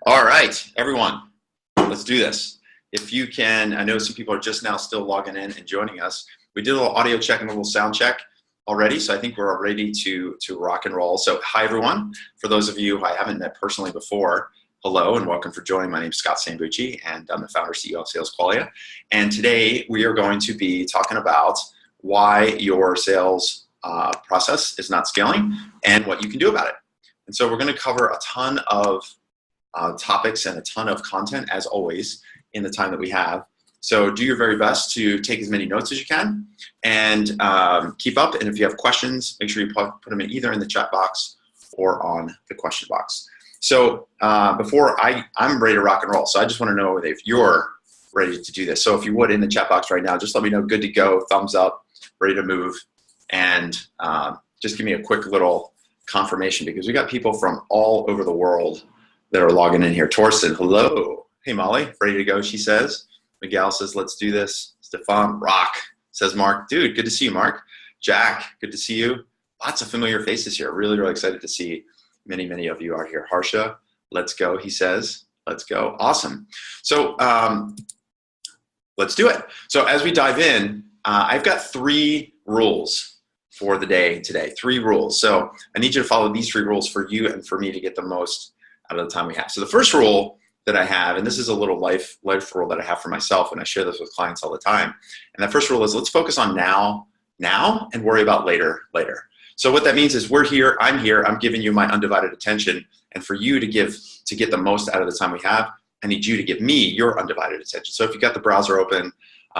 All right, everyone, let's do this. If you can, I know some people are just now still logging in and joining us. We did a little audio check and a little sound check already, so I think we're ready to rock and roll. So hi, everyone. For those of you who I haven't met personally before, hello and welcome for joining. My name is Scott Sambucci, and I'm the founder and CEO of Sales Qualia. And today we are going to be talking about why your sales process is not scaling and what you can do about it. And so we're going to cover a ton of topics and a ton of content, as always, in the time that we have. So do your very best to take as many notes as you can and keep up. And if you have questions, make sure you put them in either in the chat box or on the question box. So before I'm ready to rock and roll. So I just want to know if you're ready to do this. So if you would, in the chat box right now, just let me know, good to go, thumbs up, ready to move. And just give me a quick little confirmation, because we got people from all over the world that are logging in here. Torsten, hello. Hey, Molly, ready to go, she says. Miguel says, let's do this. Stefan, rock, says Mark. Dude, good to see you, Mark. Jack, good to see you. Lots of familiar faces here. Really, really excited to see many, many of you are here. Harsha, let's go, he says. Let's go. Awesome. So let's do it. So as we dive in, I've got 3 rules for the day today. 3 rules. So I need you to follow these 3 rules for you and for me to get the most out of the time we have. So the first rule that I have, and this is a little life rule that I have for myself, and I share this with clients all the time. And that first rule is, let's focus on now, and worry about later. So what that means is, we're here, I'm giving you my undivided attention, and for you to get the most out of the time we have, I need you to give me your undivided attention. So if you've got the browser open,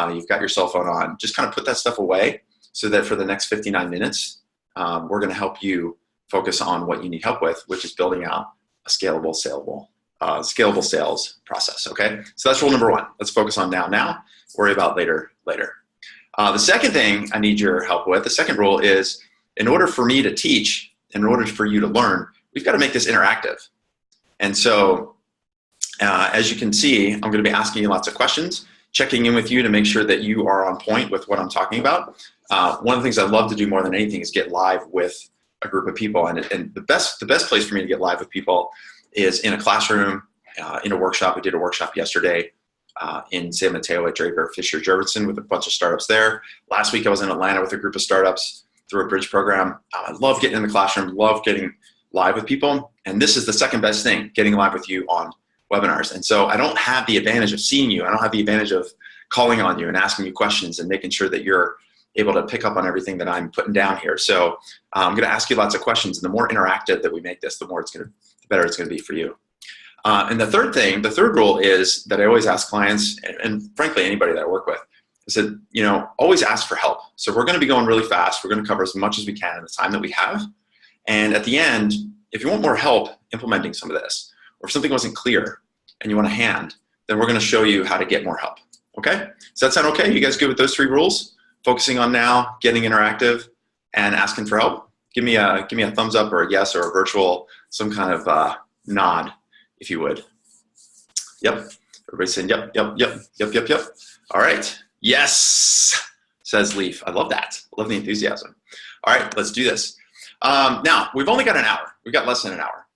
you've got your cell phone on, just kind of put that stuff away, so that for the next 59 minutes, we're going to help you focus on what you need help with, which is building out a scalable sales process, okay? So that's rule number 1. Let's focus on now, worry about later. The second thing I need your help with, the second rule is, in order for me to teach, in order for you to learn, we've got to make this interactive. And so, as you can see, I'm going to be asking you lots of questions, checking in with you to make sure that you are on point with what I'm talking about. One of the things I love to do more than anything is get live with a group of people, and the best place for me to get live with people is in a classroom, in a workshop. We did a workshop yesterday in San Mateo at Draper Fisher Jurvetson with a bunch of startups there. Last week I was in Atlanta with a group of startups through a bridge program. I love getting in the classroom, love getting live with people, and this is the second best thing, getting live with you on webinars. And so I don't have the advantage of seeing you. I don't have the advantage of calling on you and asking you questions and making sure that you're able to pick up on everything that I'm putting down here. So I'm going to ask you lots of questions, and the more interactive that we make this, the better it's going to be for you. And the third rule is that I always ask clients, and frankly anybody that I work with, is that, always ask for help. So we're going to be going really fast. We're going to cover as much as we can in the time that we have. And at the end, if you want more help implementing some of this, or if something wasn't clear and you want a hand, then we're going to show you how to get more help. Okay? Does that sound okay? You guys good with those 3 rules? Focusing on now, getting interactive, and asking for help? Give me a thumbs up or a yes or a virtual, some kind of nod, if you would. Yep. Everybody's saying yep. All right. Yes, says Leaf. I love that. I love the enthusiasm. All right, let's do this. Now, we've only got an hour. We've got less than an hour.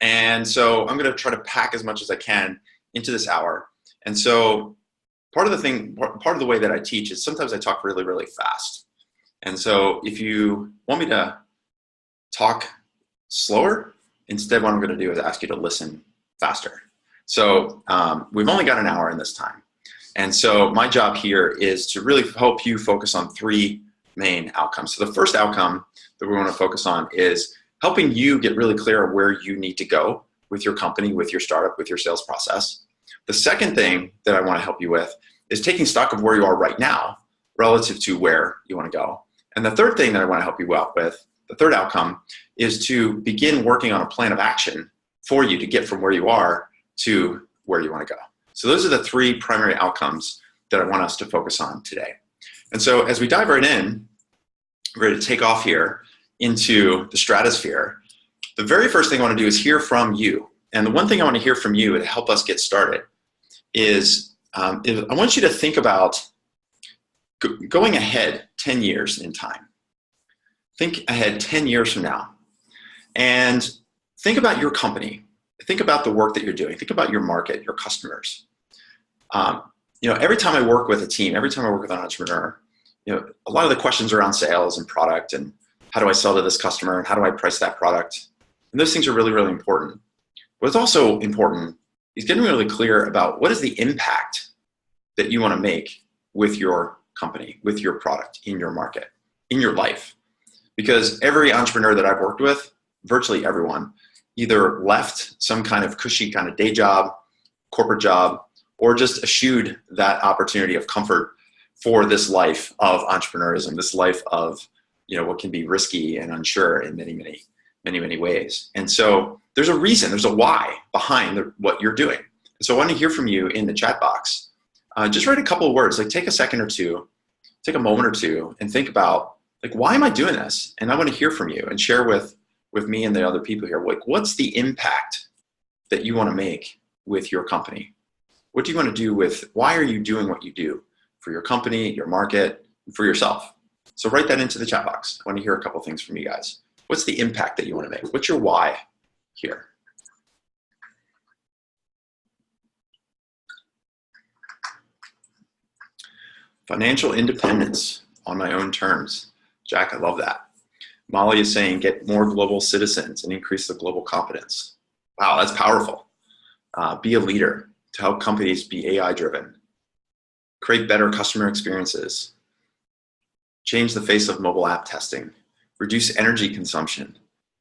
And so I'm going to try to pack as much as I can into this hour. And so part of the way that I teach is sometimes I talk really, really fast. And so if you want me to talk slower, instead what I'm going to do is ask you to listen faster. So we've only got an hour in this time. And so my job here is to really help you focus on 3 main outcomes. So the first outcome that we want to focus on is helping you get really clear on where you need to go with your company, with your startup, with your sales process. The second thing that I want to help you with is taking stock of where you are right now relative to where you want to go. And the third thing that I want to help you out with, the third outcome, is to begin working on a plan of action for you to get from where you are to where you want to go. So those are the 3 primary outcomes that I want us to focus on today. And so as we dive right in, we're ready to take off here into the stratosphere. The very first thing I want to do is hear from you. And the one thing I want to hear from you to help us get started is I want you to think about going ahead 10 years in time. Think ahead 10 years from now. And think about your company. think about the work that you're doing. Think about your market, your customers. Every time I work with a team, every time I work with an entrepreneur, a lot of the questions around sales and product and how do I sell to this customer and how do I price that product? And those things are really, really important. What's also important is getting really clear about what is the impact that you want to make with your company, with your product, in your market, in your life. Because every entrepreneur that I've worked with, virtually everyone, either left some kind of cushy kind of day job, corporate job, or just eschewed that opportunity of comfort for this life of entrepreneurism, this life of what can be risky and unsure in many, many, many, many ways. And so there's a reason, there's a why behind what you're doing. And so I want to hear from you in the chat box. Just write a couple of words, like take a second or two, take a moment or two and think about why am I doing this? And I want to hear from you and share with me and the other people here, what's the impact that you want to make with your company? What do you want to do why are you doing what you do for your company, your market, and for yourself? So write that into the chat box. I want to hear a couple things from you guys. What's the impact that you want to make? What's your why here? Financial independence on my own terms. Jack, I love that. Molly is saying get more global citizens and increase the global competence. Wow, that's powerful. Be a leader to help companies be AI driven. Create better customer experiences. Change the face of mobile app testing. Reduce energy consumption.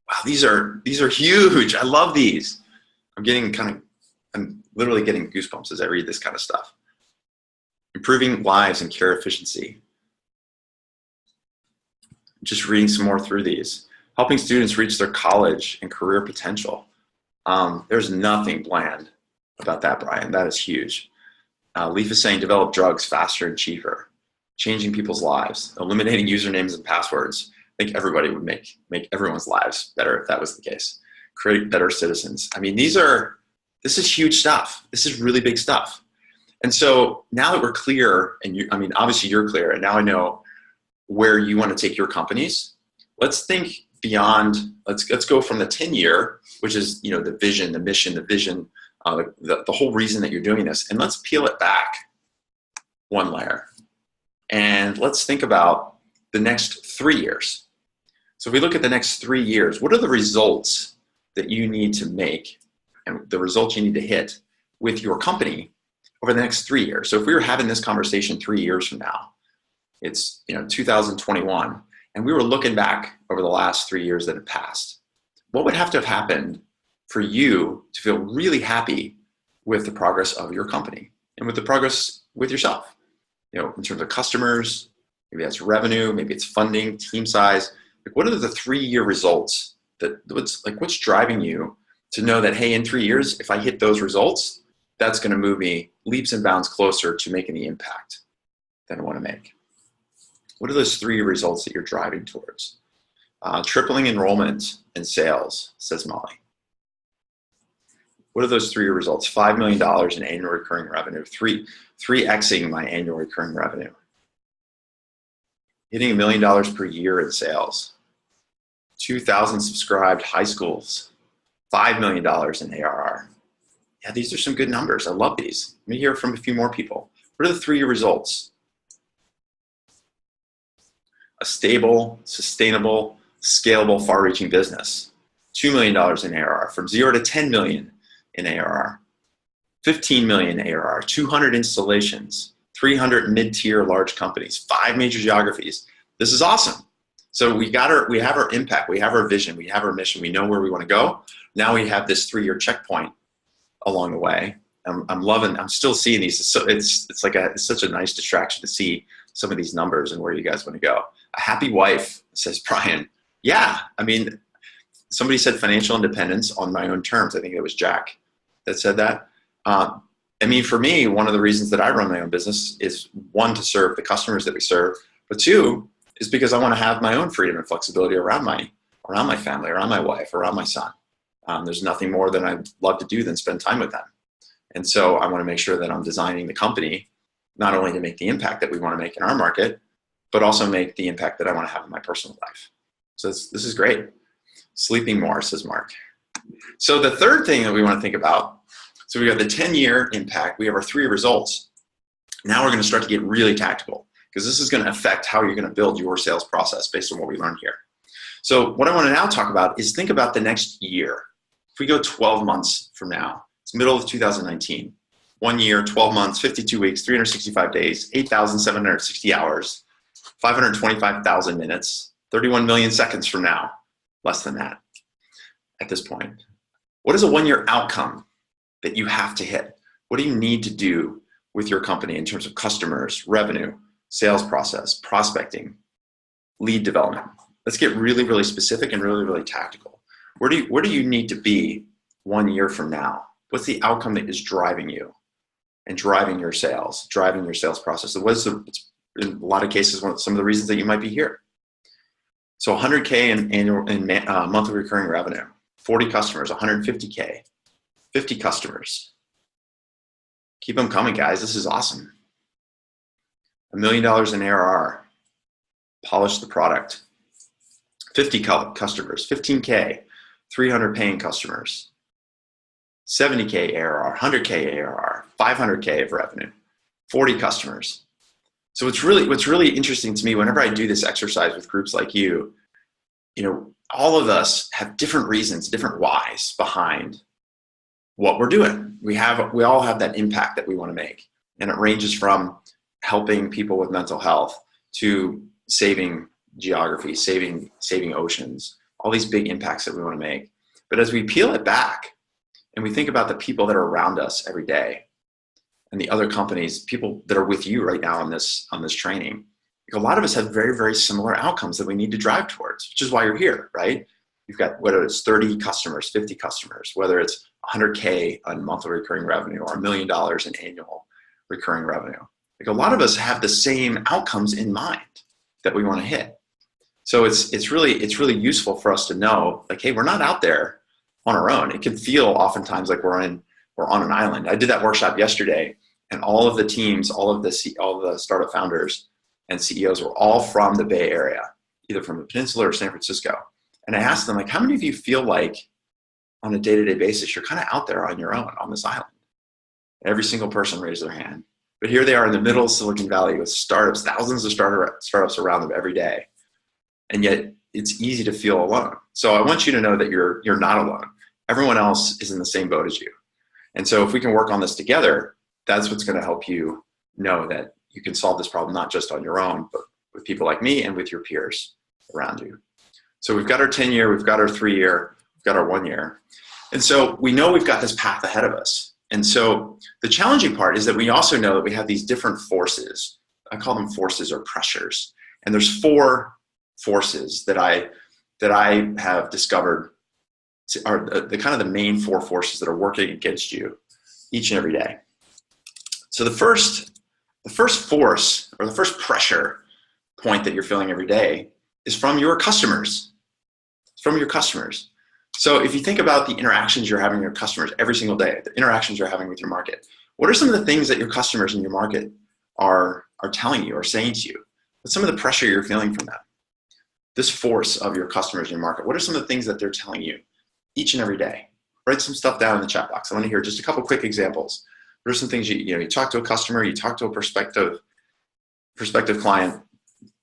Wow, these are huge. I love these. I'm literally getting goosebumps as I read this kind of stuff. Improving lives and care efficiency. Just reading some more through these. Helping students reach their college and career potential. There's nothing bland about that, Brian. That is huge. Leaf is saying develop drugs faster and cheaper. Changing people's lives. Eliminating usernames and passwords. I think everybody would make everyone's lives better if that was the case. Create better citizens. I mean, this is huge stuff. This is really big stuff. And so now that we're clear, and obviously you're clear, and now I know where you want to take your companies. Let's think beyond. Let's go from the 10-year, which is the vision, the mission, the vision, the whole reason that you're doing this, and let's peel it back one layer, and let's think about the next 3 years. So if we look at the next 3 years, what are the results that you need to make, and the results you need to hit with your company over the next 3 years? So if we were having this conversation 3 years from now, it's 2021, and we were looking back over the last 3 years that have passed. What would have to have happened for you to feel really happy with the progress of your company and with the progress with yourself? In terms of customers, maybe that's revenue, maybe it's funding, team size. What are the 3-year results what's driving you to know that, hey, in 3 years, if I hit those results, that's going to move me leaps and bounds closer to making the impact that I want to make? What are those 3 results that you're driving towards? Tripling enrollment and sales, says Molly. What are those 3 results? $5 million in annual recurring revenue, 3xing my annual recurring revenue. Hitting $1 million per year in sales. 2,000 subscribed high schools. $5 million in ARR. Yeah, these are some good numbers. I love these. Let me hear from a few more people. What are the 3-year results? A stable, sustainable, scalable, far-reaching business. $2 million in ARR, from 0 to 10 million in ARR. 15 million ARR, 200 installations, 300 mid-tier large companies, 5 major geographies. This is awesome. So we have our impact, we have our vision, we have our mission, we know where we want to go. Now we have this 3-year checkpoint along the way. I'm still seeing these. It's such a nice distraction to see some of these numbers and where you guys want to go. A happy wife, says Brian. Yeah, somebody said financial independence on my own terms. I think it was Jack that said that. For me, one of the reasons that I run my own business is, 1, to serve the customers that we serve, but 2, is because I want to have my own freedom and flexibility around my family, around my wife, around my son. There's nothing more that I'd love to do than spend time with them. And so I want to make sure that I'm designing the company not only to make the impact that we want to make in our market, but also make the impact that I want to have in my personal life. So this is great. Sleeping more, says Mark. So the third thing that we want to think about, so we have the 10-year impact, we have our 3 results. Now we're going to start to get really tactical, because this is going to affect how you're going to build your sales process based on what we learned here. So what I want to now talk about is think about the next year. If we go 12 months from now, it's middle of 2019, 1 year, 12 months, 52 weeks, 365 days, 8,760 hours, 525,000 minutes, 31 million seconds from now, less than that at this point. What is a 1-year outcome that you have to hit? What do you need to do with your company in terms of customers, revenue, sales process, prospecting, lead development? Let's get really, really specific and really, really tactical. Where do you need to be 1 year from now? What's the outcome that is driving you and driving your sales, driving your sales process? So it's in a lot of cases, some of the reasons that you might be here. So 100K in monthly recurring revenue, 40 customers, 150K, 50 customers. Keep them coming, guys. This is awesome. $1 million in ARR. Polish the product. 50 customers, 15K, 300 paying customers, 70K ARR, 100K ARR, 500K of revenue, 40 customers. So what's really interesting to me whenever I do this exercise with groups like you know, all of us have different reasons, different whys behind what we're doing. We all have that impact that we want to make. And it ranges from helping people with mental health to saving geography, saving oceans, all these big impacts that we want to make. But as we peel it back and we think about the people that are around us every day and the other companies, people that are with you right now on this training, a lot of us have very, very similar outcomes that we need to drive towards, which is why you're here, right? You've got, whether it's 30 customers, 50 customers, whether it's 100K on monthly recurring revenue or $1 million in annual recurring revenue. Like, a lot of us have the same outcomes in mind that we want to hit. So it's really useful for us to know, like, hey, we're not out there on our own. It can feel oftentimes like we're on an island. I did that workshop yesterday, and all of the teams, all of the startup founders and CEOs were all from the Bay Area, either from the Peninsula or San Francisco. And I asked them, like, how many of you feel like on a day-to-day basis you're kind of out there on your own on this island? Every single person raised their hand. But here they are in the middle of Silicon Valley with startups, thousands of startups around them every day. And yet it's easy to feel alone. So I want you to know that you're not alone. Everyone else is in the same boat as you. And so if we can work on this together, that's what's going to help you know that you can solve this problem, not just on your own, but with people like me and with your peers around you. So we've got our 10-year, we've got our 3-year, we've got our 1 year. And so we know we've got this path ahead of us. And so the challenging part is that we also know that we have these different forces. I call them forces or pressures. And there's 4 forces that I have discovered are the kind of the main 4 forces that are working against you each and every day. So the first force, or the first pressure point that you're feeling every day, is from your customers. It's from your customers. So if you think about the interactions you're having with your customers every single day, the interactions you're having with your market, what are some of the things that your customers in your market are telling you or saying to you? What's some of the pressure you're feeling from them? This force of your customers in your market, what are some of the things that they're telling you each and every day? Write some stuff down in the chat box. I want to hear just a couple quick examples. What are some things you talk to a customer, you talk to a prospective client,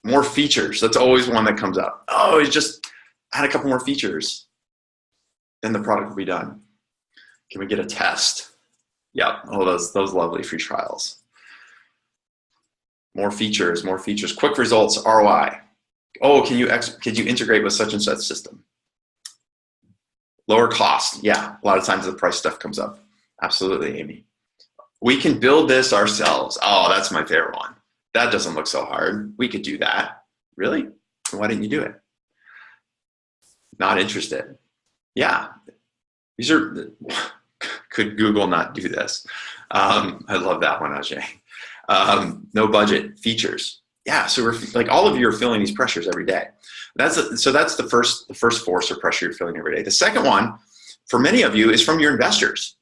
more features. That's always one that comes up. Oh, it's just add a couple more features, then the product will be done. Can we get a test? Yeah, oh, those lovely free trials. More features, quick results, ROI. Oh, could you integrate with such and such system? Lower cost. Yeah, a lot of times the price stuff comes up. Absolutely, Amy. We can build this ourselves. Oh, that's my favorite one. That doesn't look so hard. We could do that. Really? Why didn't you do it? Not interested. Yeah. Could Google not do this? I love that one, Ajay. No budget, features. Yeah, so we're like, all of you are feeling these pressures every day. So that's the first force or pressure you're feeling every day. The second one, for many of you, is from your investors.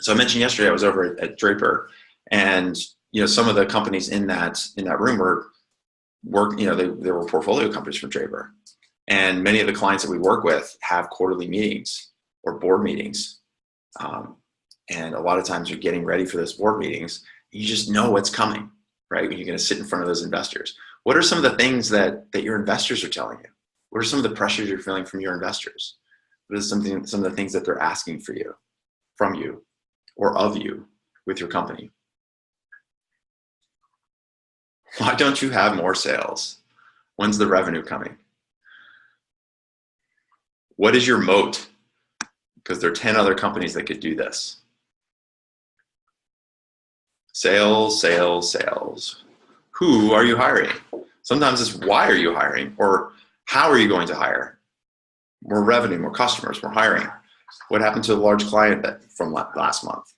So I mentioned yesterday I was over at Draper, and some of the companies in that room they were portfolio companies from Draper, and many of the clients that we work with have quarterly meetings or board meetings. And a lot of times you're getting ready for those board meetings. You just know what's coming, right? When you're going to sit in front of those investors. What are some of the things that your investors are telling you? What are some of the pressures you're feeling from your investors? What is some of the things that they're asking from you, or of you with your company? Why don't you have more sales? When's the revenue coming? What is your moat? Because there are 10 other companies that could do this. Sales, sales, sales. Who are you hiring? Sometimes it's why are you hiring, or how are you going to hire? More revenue, more customers, more hiring. What happened to a large client from last month?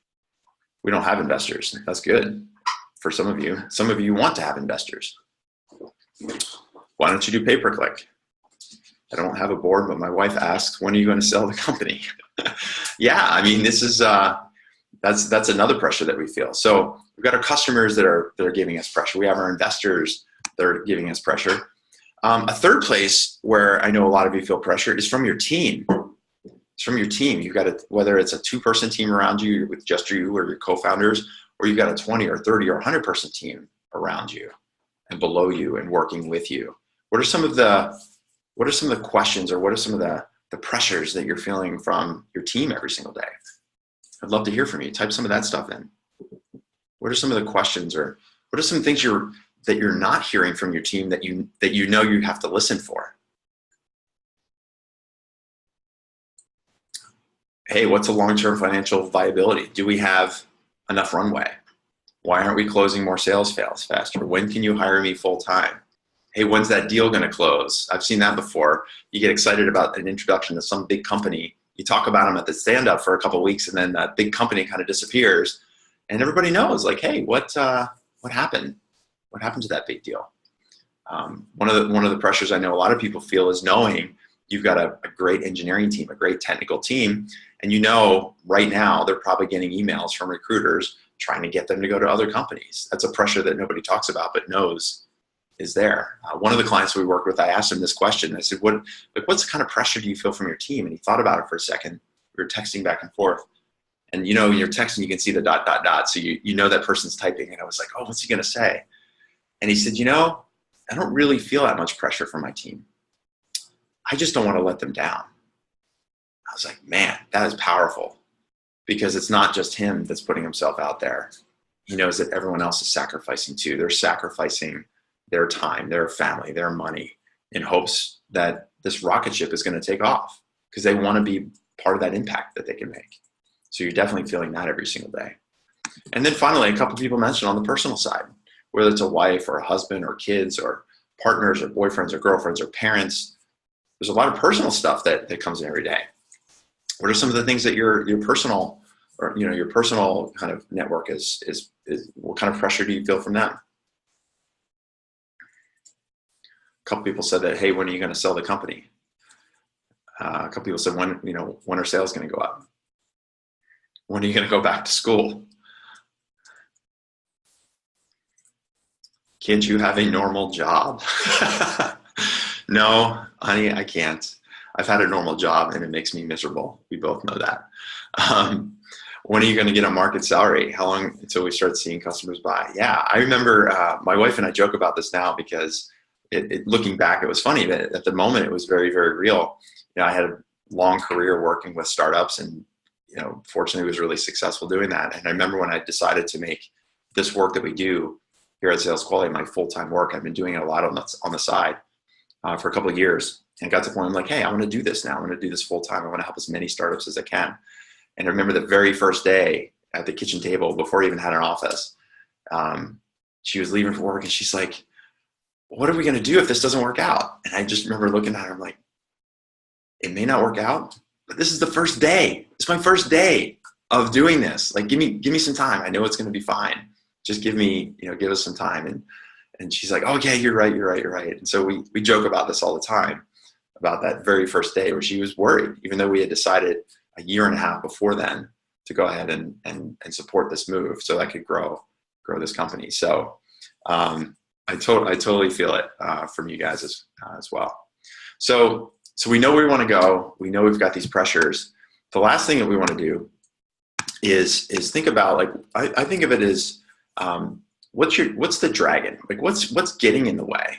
We don't have investors. That's good for some of you. Some of you want to have investors. Why don't you do pay-per-click? I don't have a board, but my wife asks, when are you going to sell the company? Yeah, I mean, this is that's another pressure that we feel. So we've got our customers that are giving us pressure. We have our investors that are giving us pressure. A third place where I know a lot of you feel pressure is from your team. It's from your team. You've got whether it's a 2-person team around you with just you or your co-founders, or you've got a 20 or 30 or 100-person team around you and below you and working with you. What are some of the questions, or what are some of the pressures that you're feeling from your team every single day? I'd love to hear from you. Type some of that stuff in. What are some of the questions, or what are some things that you're not hearing from your team that you know you have to listen for? Hey, what's a long-term financial viability? Do we have enough runway? Why aren't we closing more sales faster? When can you hire me full-time? Hey, when's that deal going to close? I've seen that before. You get excited about an introduction to some big company. You talk about them at the stand-up for a couple of weeks, and then that big company kind of disappears, and everybody knows, like, hey, what happened? What happened to that big deal? One of the pressures I know a lot of people feel is knowing you've got a great engineering team, a great technical team, and you know right now they're probably getting emails from recruiters trying to get them to go to other companies. That's a pressure that nobody talks about but knows is there. One of the clients we worked with, I asked him this question. I said, what's the kind of pressure do you feel from your team? And he thought about it for a second. We were texting back and forth. And you know, when you're texting, you can see the ... So you know that person's typing. And I was like, oh, what's he going to say? And he said, I don't really feel that much pressure from my team. I just don't want to let them down. I was like, man, that is powerful, because it's not just him that's putting himself out there. He knows that everyone else is sacrificing too. They're sacrificing their time, their family, their money, in hopes that this rocket ship is going to take off, because they want to be part of that impact that they can make. So you're definitely feeling that every single day. And then finally, a couple of people mentioned on the personal side, whether it's a wife or a husband or kids or partners or boyfriends or girlfriends or parents, there's a lot of personal stuff that comes in every day. What are some of the things that your personal, or your personal kind of network is what kind of pressure do you feel from them? A couple people said that, hey, when are you going to sell the company? A couple people said, when are sales going to go up? When are you going to go back to school? Can't you have a normal job? No, honey, I can't. I've had a normal job and it makes me miserable. We both know that. When are you going to get a market salary? How long until we start seeing customers buy? Yeah, I remember my wife and I joke about this now, because looking back, it was funny, but at the moment it was very, very real. I had a long career working with startups, and fortunately was really successful doing that. And I remember when I decided to make this work that we do here at Sales Quality my full-time work. I've been doing it a lot on the side for a couple of years, and got to the point I'm like, hey, I want to do this now. I want to do this full-time. I want to help as many startups as I can. And I remember the very first day at the kitchen table, before I even had an office, she was leaving for work, and she's like, what are we going to do if this doesn't work out? And I just remember looking at her, I'm like, it may not work out, but this is the first day. It's my first day of doing this. Like, give me some time. I know it's going to be fine. Just give us some time. And she's like, oh yeah, you're right. And so we joke about this all the time, about that very first day where she was worried, even though we had decided a year and a half before then to go ahead and support this move so I could grow this company. So I totally feel it from you guys as well. So we know where we want to go. We know we've got these pressures. The last thing that we want to do is think about, like, I think of it as what's the dragon? Like, what's getting in the way?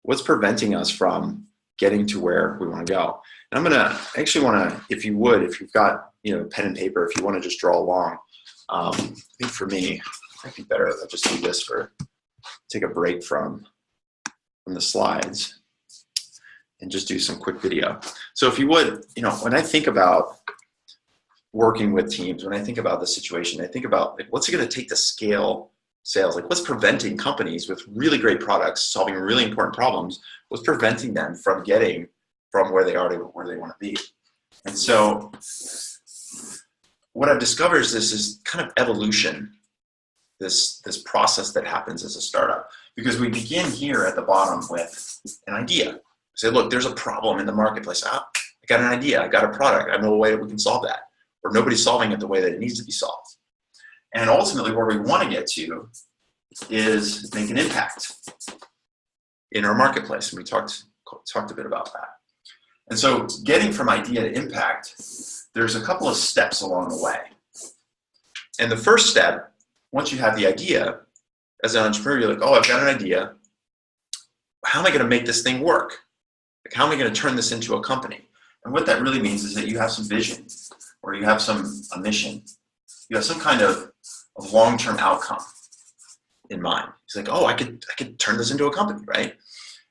What's preventing us from getting to where we want to go? And I'm gonna actually want to, if you've got pen and paper, if you want to just draw along. I think for me, it might be better if I just do this take a break from the slides and just do some quick video. So if you would, when I think about working with teams, when I think about the situation, I think about, like, what's it going to take to scale sales? Like, what's preventing companies with really great products solving really important problems? What's preventing them from getting from where they are to where they want to be? And so what I've discovered is this is kind of evolution, this process that happens as a startup, because we begin here at the bottom with an idea. We say, look, there's a problem in the marketplace. I got an idea. I got a product. I know a way that we can solve that. Or nobody's solving it the way that it needs to be solved. And ultimately, where we want to get to is make an impact in our marketplace. And we talked a bit about that. And so getting from idea to impact, there's a couple of steps along the way. And the first step, once you have the idea, as an entrepreneur, you're like, oh, I've got an idea. How am I going to make this thing work? Like, how am I going to turn this into a company? And what that really means is that you have some vision, or you have a mission. You have some kind of long-term outcome in mind. It's like, oh, I could turn this into a company, right?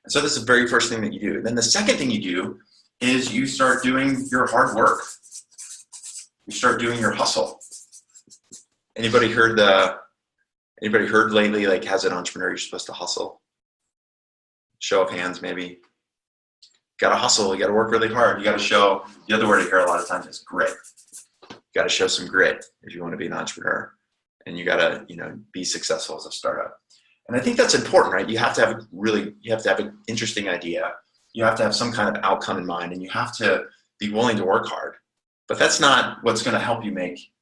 And so this is the very first thing that you do. Then the second thing you do is you start doing your hard work. You start doing your hustle. Anybody heard lately, like, as an entrepreneur, you're supposed to hustle? Show of hands, maybe. You got to hustle. You got to work really hard. You got to show, the other word I hear a lot of times is grit. You got to show some grit if you want to be an entrepreneur, and you got to, be successful as a startup. And I think that's important, right? You have to have an interesting idea. You have to have some kind of outcome in mind, and you have to be willing to work hard. But that's not what's going to help you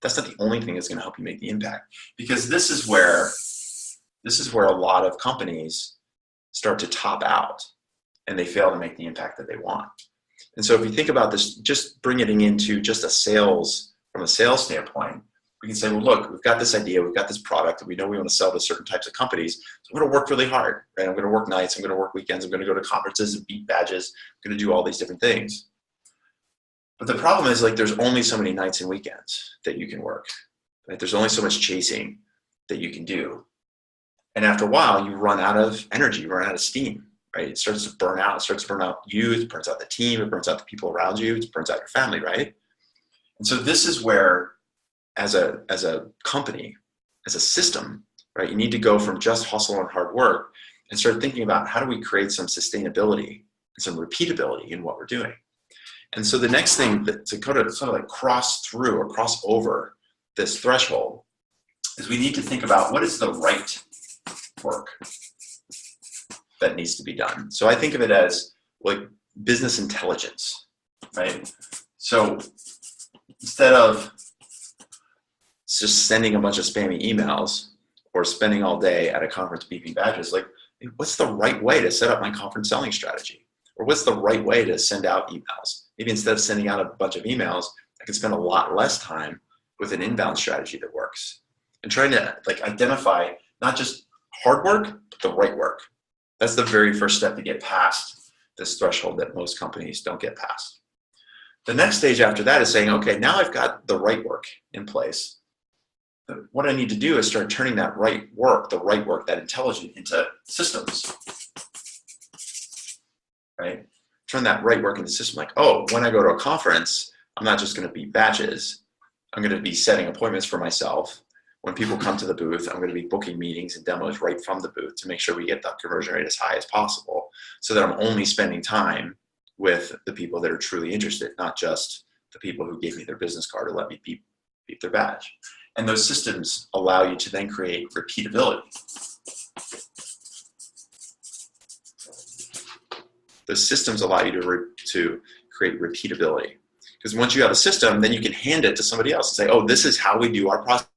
that's not the only thing that's going to help you make the impact, because this is where a lot of companies start to top out and they fail to make the impact that they want. And so if you think about this, just bringing it into just from a sales standpoint, we can say, well, look, we've got this idea, we've got this product, and we know we want to sell to certain types of companies. So I'm going to work really hard, right? I'm going to work nights, I'm going to work weekends, I'm going to go to conferences and beat badges, I'm going to do all these different things. But the problem is, like, there's only so many nights and weekends that you can work, right? There's only so much chasing that you can do. And after a while, you run out of energy, you run out of steam, right? It starts to burn out. It starts to burn out you, it burns out the team, it burns out the people around you, it burns out your family, right? And so this is where, as a company, as a system, right, you need to go from just hustle and hard work and start thinking about, how do we create some sustainability and some repeatability in what we're doing? And so the next thing to sort of like cross through or cross over this threshold is we need to think about, what is the right work that needs to be done? So I think of it as, like, business intelligence, right? So instead of just sending a bunch of spammy emails or spending all day at a conference beeping badges, like, what's the right way to set up my conference selling strategy? Or what's the right way to send out emails? Maybe instead of sending out a bunch of emails, I can spend a lot less time with an inbound strategy that works. And trying to, like, identify not just hard work, but the right work. That's the very first step to get past this threshold that most companies don't get past. The next stage after that is saying, okay, now I've got the right work in place. What I need to do is start turning that right work, that intelligence, into systems, right? Turn that right work into system. Like, oh, when I go to a conference, I'm not just going to be batches. I'm going to be setting appointments for myself. When people come to the booth, I'm going to be booking meetings and demos right from the booth to make sure we get the conversion rate as high as possible, so that I'm only spending time with the people that are truly interested, not just the people who gave me their business card or let me beep their badge. And those systems allow you to then create repeatability. The systems allow you to create repeatability. Because once you have a system, then you can hand it to somebody else and say, oh, this is how we do our process.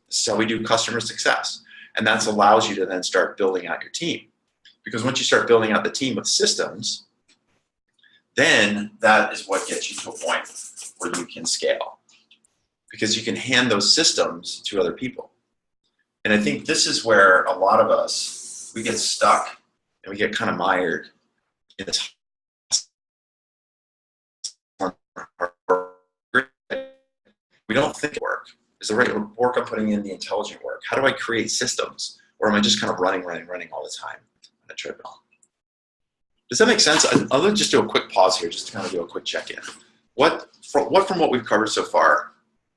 This is how we do customer success. And that allows you to then start building out your team. Because once you start building out the team with systems, then that is what gets you to a point where you can scale. Because you can hand those systems to other people. And I think this is where a lot of us, we get stuck and we get kind of mired in this. We don't think it work. Is the right work I'm putting in the intelligent work? How do I create systems? Or am I just kind of running all the time on a treadmill? Does that make sense? I'll just do a quick pause here just to kind of do a quick check-in. What from what we've covered so far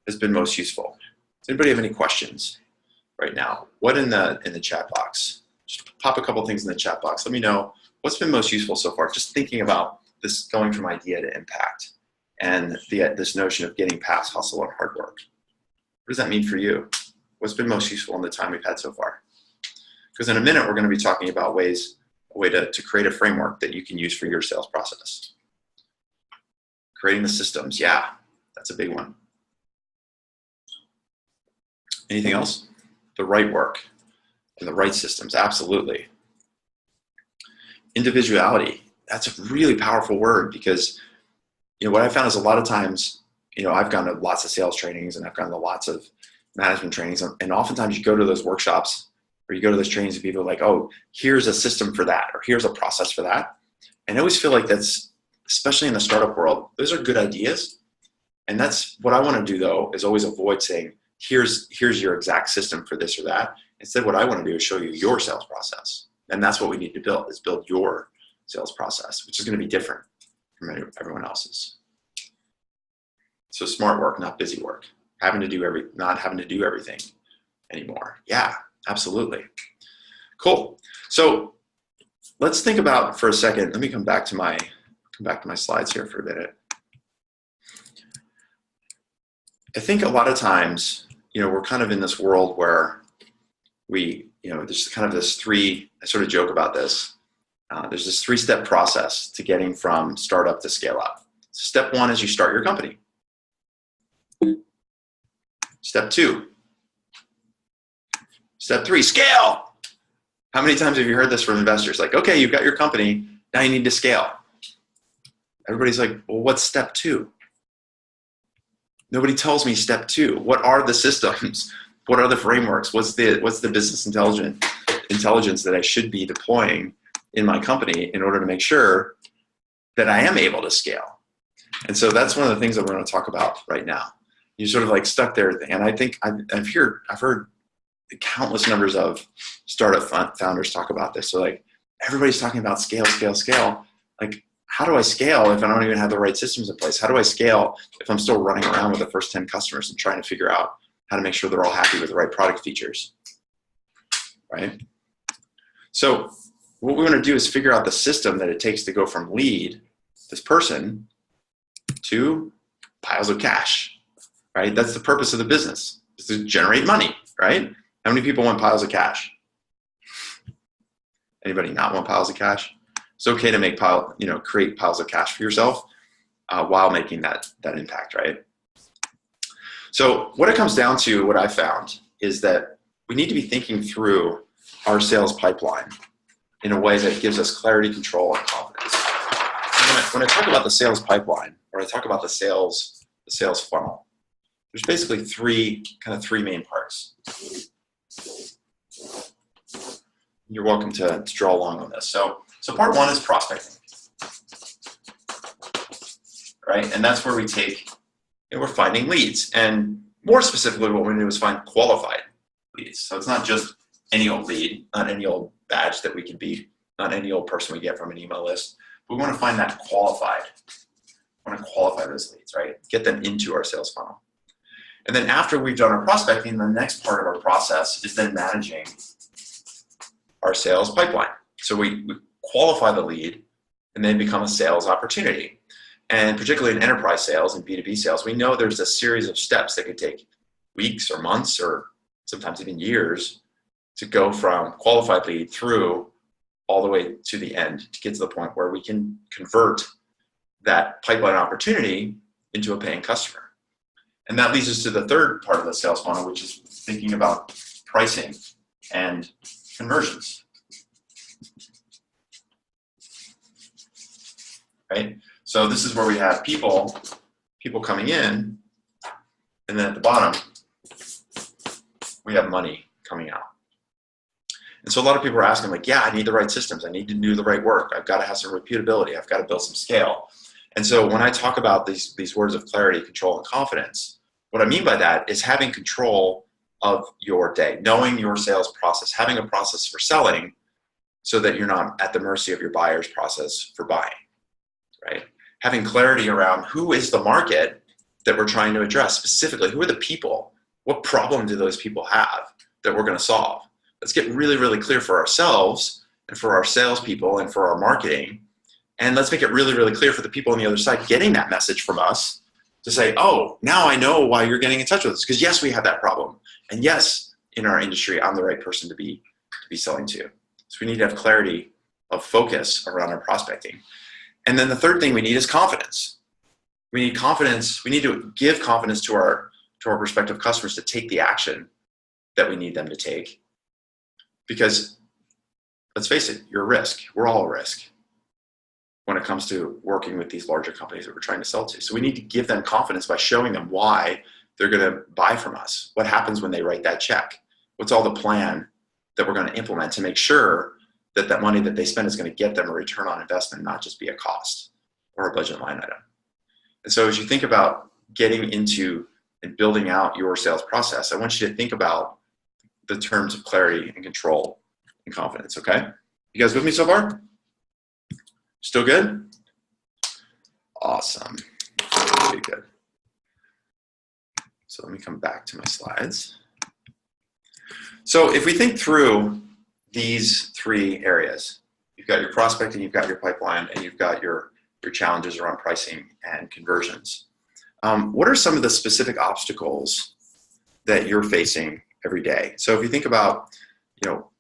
has been most useful? Does anybody have any questions right now? What in the chat box? Just pop a couple things in the chat box. Let me know what's been most useful so far. Just thinking about this going from idea to impact and this notion of getting past hustle and hard work. What does that mean for you? What's been most useful in the time we've had so far? Because in a minute, we're going to be talking about a way to create a framework that you can use for your sales process. Creating the systems, yeah, that's a big one. Anything else? The right work and the right systems, absolutely. Individuality, that's a really powerful word because, what I found is a lot of times, I've gone to lots of sales trainings and I've gone to lots of management trainings, and oftentimes you go to those workshops or you go to those trainings and people are like, oh, here's a system for that, or here's a process for that. And I always feel like that's, especially in the startup world, those are good ideas. And that's what I want to do though, is always avoid saying, here's your exact system for this or that. Instead, what I want to do is show you your sales process. And that's what we need to build, is build your sales process, which is going to be different from everyone else's. So smart work, not busy work. Not having to do everything anymore. Yeah, absolutely. Cool. So let's think about for a second. Let me come back to my slides here for a minute. I think a lot of times, we're kind of in this world where there's kind of this I sort of joke about this. There's this 3-step process to getting from startup to scale up. So step 1 is you start your company. Step 2. Step 3, scale. How many times have you heard this from investors? Like, okay, you've got your company, now you need to scale. Everybody's like, well, what's step 2? Nobody tells me step 2. What are the systems? What are the frameworks? What's the business intelligence that I should be deploying in my company in order to make sure that I am able to scale? And so that's one of the things that we're going to talk about right now. You're sort of like stuck there. And I think I've heard countless numbers of startup founders talk about this. So like everybody's talking about scale. Like, how do I scale if I don't even have the right systems in place? How do I scale if I'm still running around with the first 10 customers and trying to figure out how to make sure they're all happy with the right product features, right? So what we want to do is figure out the system that it takes to go from lead, this person, to piles of cash, right? That's the purpose of the business, is to generate money, right? How many people want piles of cash? Anybody not want piles of cash? It's okay to create piles of cash for yourself while making that impact, right? So what it comes down to, what I found, is that we need to be thinking through our sales pipeline in a way that gives us clarity, control, and confidence. When I talk about the sales pipeline, or I talk about the sales funnel, there's basically three main parts. You're welcome to draw along on this. So part 1 is prospecting, right? And that's where we're finding leads. And more specifically, what we do is find qualified leads. So it's not just any old lead, not any old badge that we can be, not any old person we get from an email list. We want to find that qualified. We want to qualify those leads, right? Get them into our sales funnel. And then after we've done our prospecting, the next part of our process is then managing our sales pipeline. So we qualify the lead and then become a sales opportunity. And particularly in enterprise sales and B2B sales, we know there's a series of steps that could take weeks or months or sometimes even years to go from qualified lead through all the way to the end to get to the point where we can convert that pipeline opportunity into a paying customer. And that leads us to the third part of the sales funnel, which is thinking about pricing and conversions. Right? So this is where we have people coming in, and then at the bottom, we have money coming out. And so a lot of people are asking, like, yeah, I need the right systems. I need to do the right work. I've got to have some reputability. I've got to build some scale. And so when I talk about these words of clarity, control, and confidence, what I mean by that is having control of your day, knowing your sales process, having a process for selling so that you're not at the mercy of your buyer's process for buying, right? Having clarity around who is the market that we're trying to address specifically. Who are the people? What problem do those people have that we're going to solve? Let's get really, really clear for ourselves and for our salespeople and for our marketing. And let's make it really, really clear for the people on the other side getting that message from us to say, oh, now I know why you're getting in touch with us. Because yes, we have that problem. And yes, in our industry, I'm the right person to be selling to. So we need to have clarity of focus around our prospecting. And then the third thing we need is confidence. We need confidence. We need to give confidence to our prospective customers to take the action that we need them to take. Because let's face it, you're a risk. We're all a risk when it comes to working with these larger companies that we're trying to sell to. So we need to give them confidence by showing them why they're going to buy from us. What happens when they write that check? What's all the plan that we're going to implement to make sure that that money that they spend is going to get them a return on investment, not just be a cost or a budget line item. And so as you think about getting into and building out your sales process, I want you to think about the terms of clarity and control and confidence, okay? You guys with me so far? Still good? Awesome. Really good. So let me come back to my slides. So if we think through these three areas, you've got your prospecting, you've got your pipeline, and you've got your challenges around pricing and conversions. What are some of the specific obstacles that you're facing every day? So if you think about,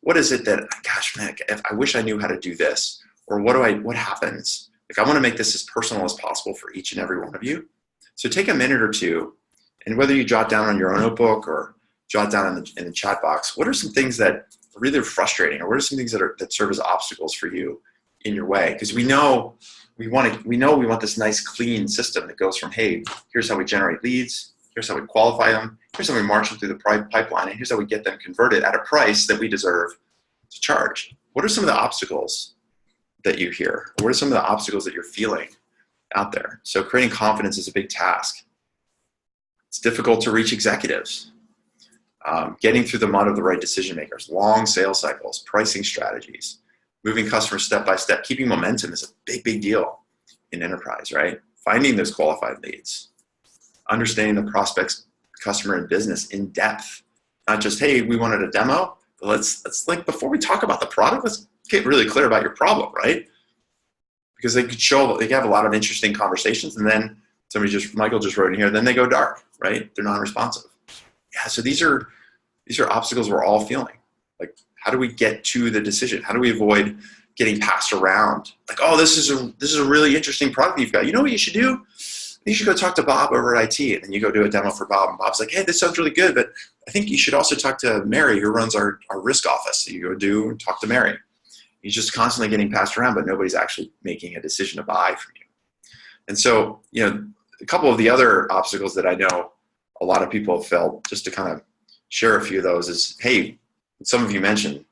what is it that, gosh, man, if I wish I knew how to do this, or what happens? Like, I want to make this as personal as possible for each and every one of you. So take a minute or two, and whether you jot down on your own notebook or jot down in the chat box, what are some things that are really frustrating, or what are some things that serve as obstacles for you in your way? Because we know we want this nice clean system that goes from, hey, here's how we generate leads, here's how we qualify them, here's how we march them through the pipeline, and here's how we get them converted at a price that we deserve to charge. What are some of the obstacles that you hear? What are some of the obstacles that you're feeling out there? So creating confidence is a big task. It's difficult to reach executives. Getting through the mud of the right decision makers, long sales cycles, pricing strategies, moving customers step by step, keeping momentum is a big, big deal in enterprise, right? Finding those qualified leads, understanding the prospects, customer, and business in depth. Not just, hey, we wanted a demo, but let's like, before we talk about the product, let's get really clear about your problem, right? Because they can have a lot of interesting conversations, and then Michael just wrote in here, then they go dark, right? They're non-responsive. Yeah, so these are obstacles we're all feeling. Like, how do we get to the decision? How do we avoid getting passed around? Like, oh, this is a really interesting product you've got. You know what you should do? You should go talk to Bob over at IT, and then you go do a demo for Bob, and Bob's like, hey, this sounds really good, but I think you should also talk to Mary, who runs our risk office. So you go do and talk to Mary. He's just constantly getting passed around, but nobody's actually making a decision to buy from you. And so, a couple of the other obstacles that I know a lot of people have felt, just to kind of share a few of those, is, hey, some of you mentioned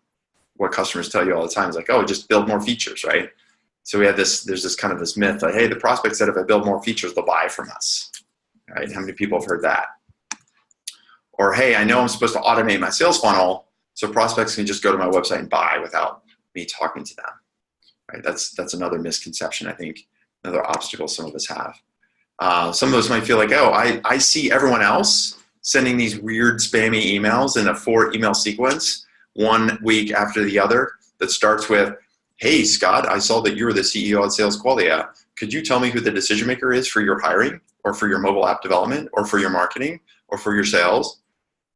what customers tell you all the time is like, oh, just build more features, right? So there's this kind of this myth like, hey, the prospect said if I build more features, they'll buy from us, right? How many people have heard that? Or, hey, I know I'm supposed to automate my sales funnel, so prospects can just go to my website and buy without me talking to them, right? That's another misconception, I think, another obstacle some of us have. Some of us might feel like, oh, I see everyone else sending these weird spammy emails in a 4-email sequence 1 week after the other that starts with, hey, Scott, I saw that you were the CEO at Sales Qualia. Could you tell me who the decision maker is for your hiring, or for your mobile app development, or for your marketing, or for your sales?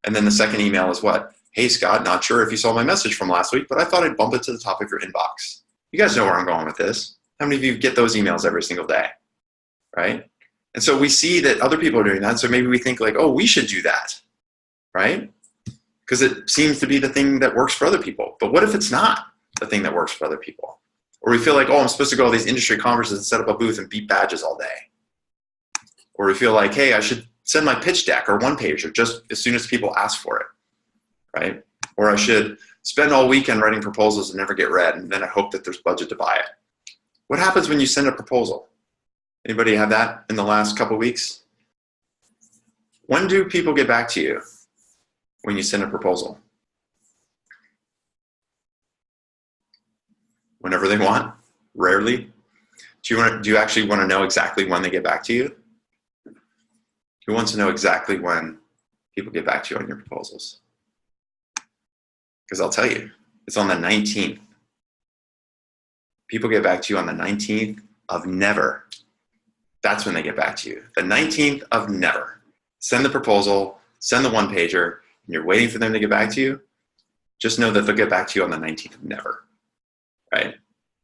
And then the second email is what? Hey, Scott, not sure if you saw my message from last week, but I thought I'd bump it to the top of your inbox. You guys know where I'm going with this. How many of you get those emails every single day, right? And so we see that other people are doing that, so maybe we think like, oh, we should do that, right? because it seems to be the thing that works for other people. But what if it's not the thing that works for other people? Or we feel like, oh, I'm supposed to go to these industry conferences and set up a booth and beat badges all day. Or we feel like, hey, I should send my pitch deck or one pager just as soon as people ask for it, right? Or I should spend all weekend writing proposals and never get read, and then I hope that there's budget to buy it. What happens when you send a proposal? Anybody have that in the last couple of weeks? When do people get back to you when you send a proposal? Whenever they want? Rarely? Do you actually want to know exactly when they get back to you? Who wants to know exactly when people get back to you on your proposals? Because I'll tell you, it's on the 19th. People get back to you on the 19th of never. That's when they get back to you. The 19th of never. Send the proposal, send the one pager, and you're waiting for them to get back to you. Just know that they'll get back to you on the 19th of never, right?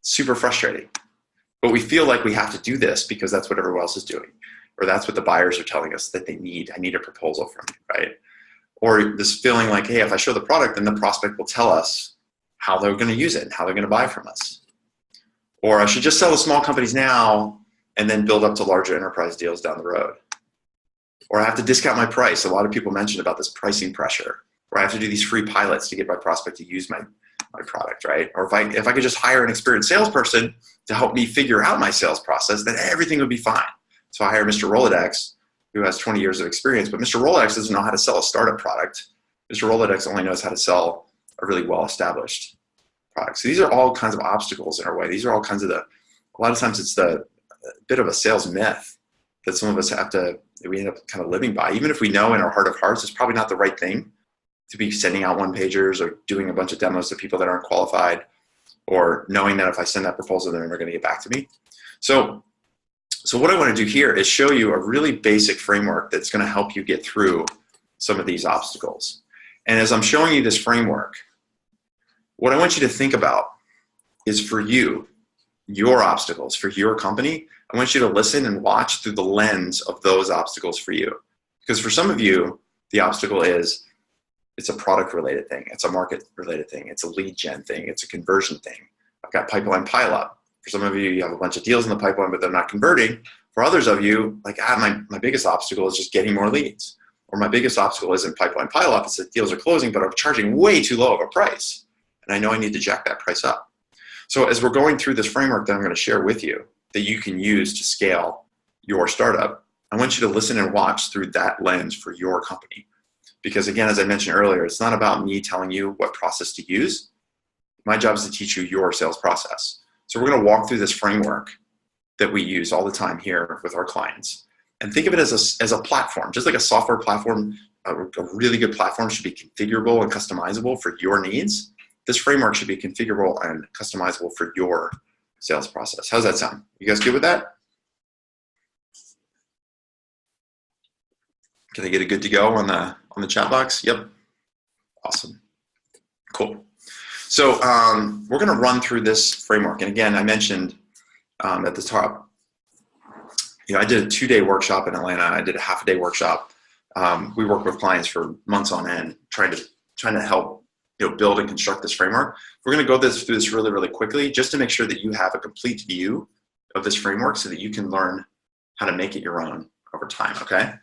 Super frustrating. But we feel like we have to do this because that's what everyone else is doing. Or that's what the buyers are telling us that they need. I need a proposal from you, right? Or this feeling like, hey, if I show the product, then the prospect will tell us how they're going to use it and how they're going to buy from us. Or I should just sell to small companies now and then build up to larger enterprise deals down the road. Or I have to discount my price. A lot of people mentioned about this pricing pressure. Or I have to do these free pilots to get my prospect to use my product, right? Or if I could just hire an experienced salesperson to help me figure out my sales process, then everything would be fine. So I hire Mr. Rolodex, who has 20 years of experience, but Mr. Rolodex doesn't know how to sell a startup product. Mr. Rolodex only knows how to sell a really well-established product. So these are all kinds of obstacles in our way. These are all kinds of a lot of times it's a bit of a sales myth that some of us we end up kind of living by. Even if we know in our heart of hearts, it's probably not the right thing to be sending out one-pagers or doing a bunch of demos to people that aren't qualified, or knowing that if I send that proposal, they're never going to get back to me. So what I want to do here is show you a really basic framework that's going to help you get through some of these obstacles. And as I'm showing you this framework, what I want you to think about is for you, your obstacles, for your company. I want you to listen and watch through the lens of those obstacles for you. Because for some of you, the obstacle is it's a product-related thing. It's a market-related thing. It's a lead gen thing. It's a conversion thing. I've got pipeline pileup. For some of you, you have a bunch of deals in the pipeline, but they're not converting. For others of you, like, my biggest obstacle is just getting more leads. Or my biggest obstacle isn't pipeline pileup. It's that deals are closing, but I'm charging way too low of a price. And I know I need to jack that price up. So as we're going through this framework that I'm going to share with you that you can use to scale your startup, I want you to listen and watch through that lens for your company. Because again, as I mentioned earlier, it's not about me telling you what process to use. My job is to teach you your sales process. So we're going to walk through this framework that we use all the time here with our clients. And think of it as a platform, just like a software platform. A really good platform should be configurable and customizable for your needs. This framework should be configurable and customizable for your sales process. How's that sound? You guys good with that? Can I get a good to go on the chat box? Yep. Awesome. Cool. So we're going to run through this framework. And again, I mentioned at the top, I did a 2-day workshop in Atlanta. I did a half-a-day workshop. We work with clients for months on end, trying to help build and construct this framework. We're going to go through this really, really quickly, just to make sure that you have a complete view of this framework, so that you can learn how to make it your own over time. Okay.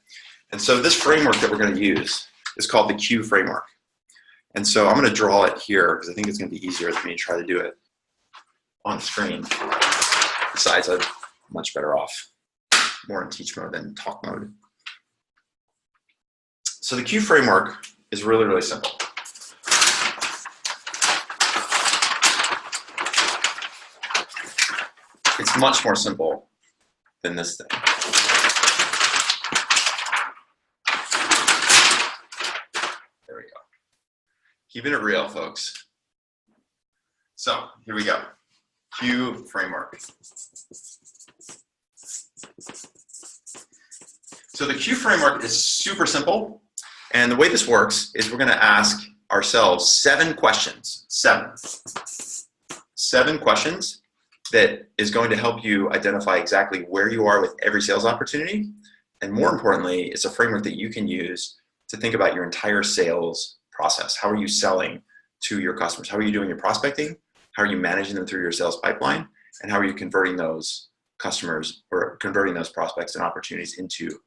And so this framework that we're going to use is called the Q framework. And so I'm going to draw it here because I think it's going to be easier than me to try to do it on screen. Besides, I'm much better off more in teach mode than talk mode. So the Q framework is really, really simple. It's much more simple than this thing. There we go. Keeping it real, folks. So here we go. Q framework. So the Q framework is super simple. And the way this works is we're going to ask ourselves 7 questions. Seven questions that is going to help you identify exactly where you are with every sales opportunity. And more importantly, it's a framework that you can use to think about your entire sales process? How are you selling to your customers? How are you doing your prospecting? How are you managing them through your sales pipeline? And how are you converting those customers or converting those prospects and opportunities into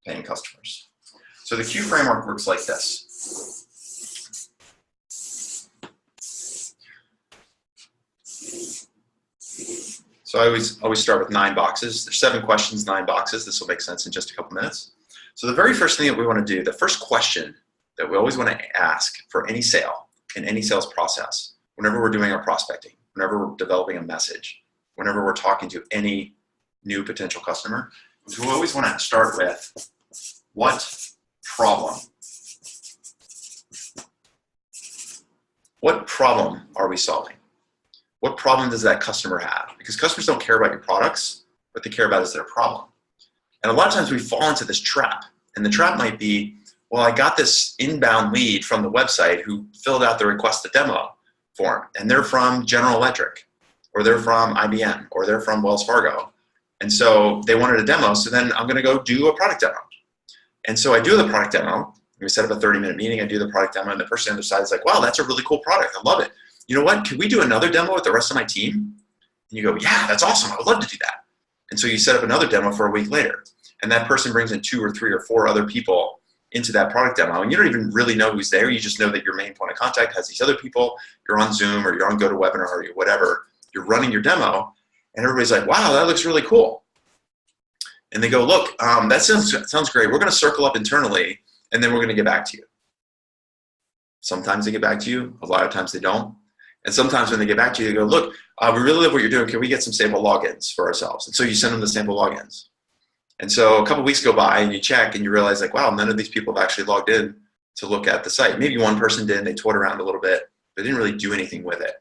paying customers? So the Q framework works like this. So I always start with 9 boxes. There's 7 questions, 9 boxes. This will make sense in just a couple minutes. So the very first thing that we want to do, the first question that we always want to ask for any sale, in any sales process, whenever we're doing our prospecting, whenever we're developing a message, whenever we're talking to any new potential customer, is we always want to start with, what problem? What problem are we solving? What problem does that customer have? Because customers don't care about your products. What they care about is their problem. And a lot of times we fall into this trap. And the trap might be, well, I got this inbound lead from the website who filled out the request a demo form, and they're from General Electric, or they're from IBM, or they're from Wells Fargo. And so they wanted a demo, so then I'm going to go do a product demo. And so I do the product demo. We set up a 30-minute meeting. I do the product demo, and the person on the other side is like, wow, that's a really cool product. I love it. You know what? Can we do another demo with the rest of my team? And you go, yeah, that's awesome. I would love to do that. And so you set up another demo for a week later. And that person brings in 2 or 3 or 4 other people into that product demo. And you don't even really know who's there. You just know that your main point of contact has these other people. You're on Zoom or you're on GoToWebinar or whatever. You're running your demo. And everybody's like, wow, that looks really cool. And they go, look, that sounds great. We're going to circle up internally, and then we're going to get back to you. Sometimes they get back to you. A lot of times they don't. And sometimes when they get back to you, they go, look, we really love what you're doing. Can we get some sample logins for ourselves? And so you send them the sample logins. And so a couple weeks go by and you check and you realize like, wow, none of these people have actually logged in to look at the site. Maybe one person did and they toyed around a little bit, but didn't really do anything with it.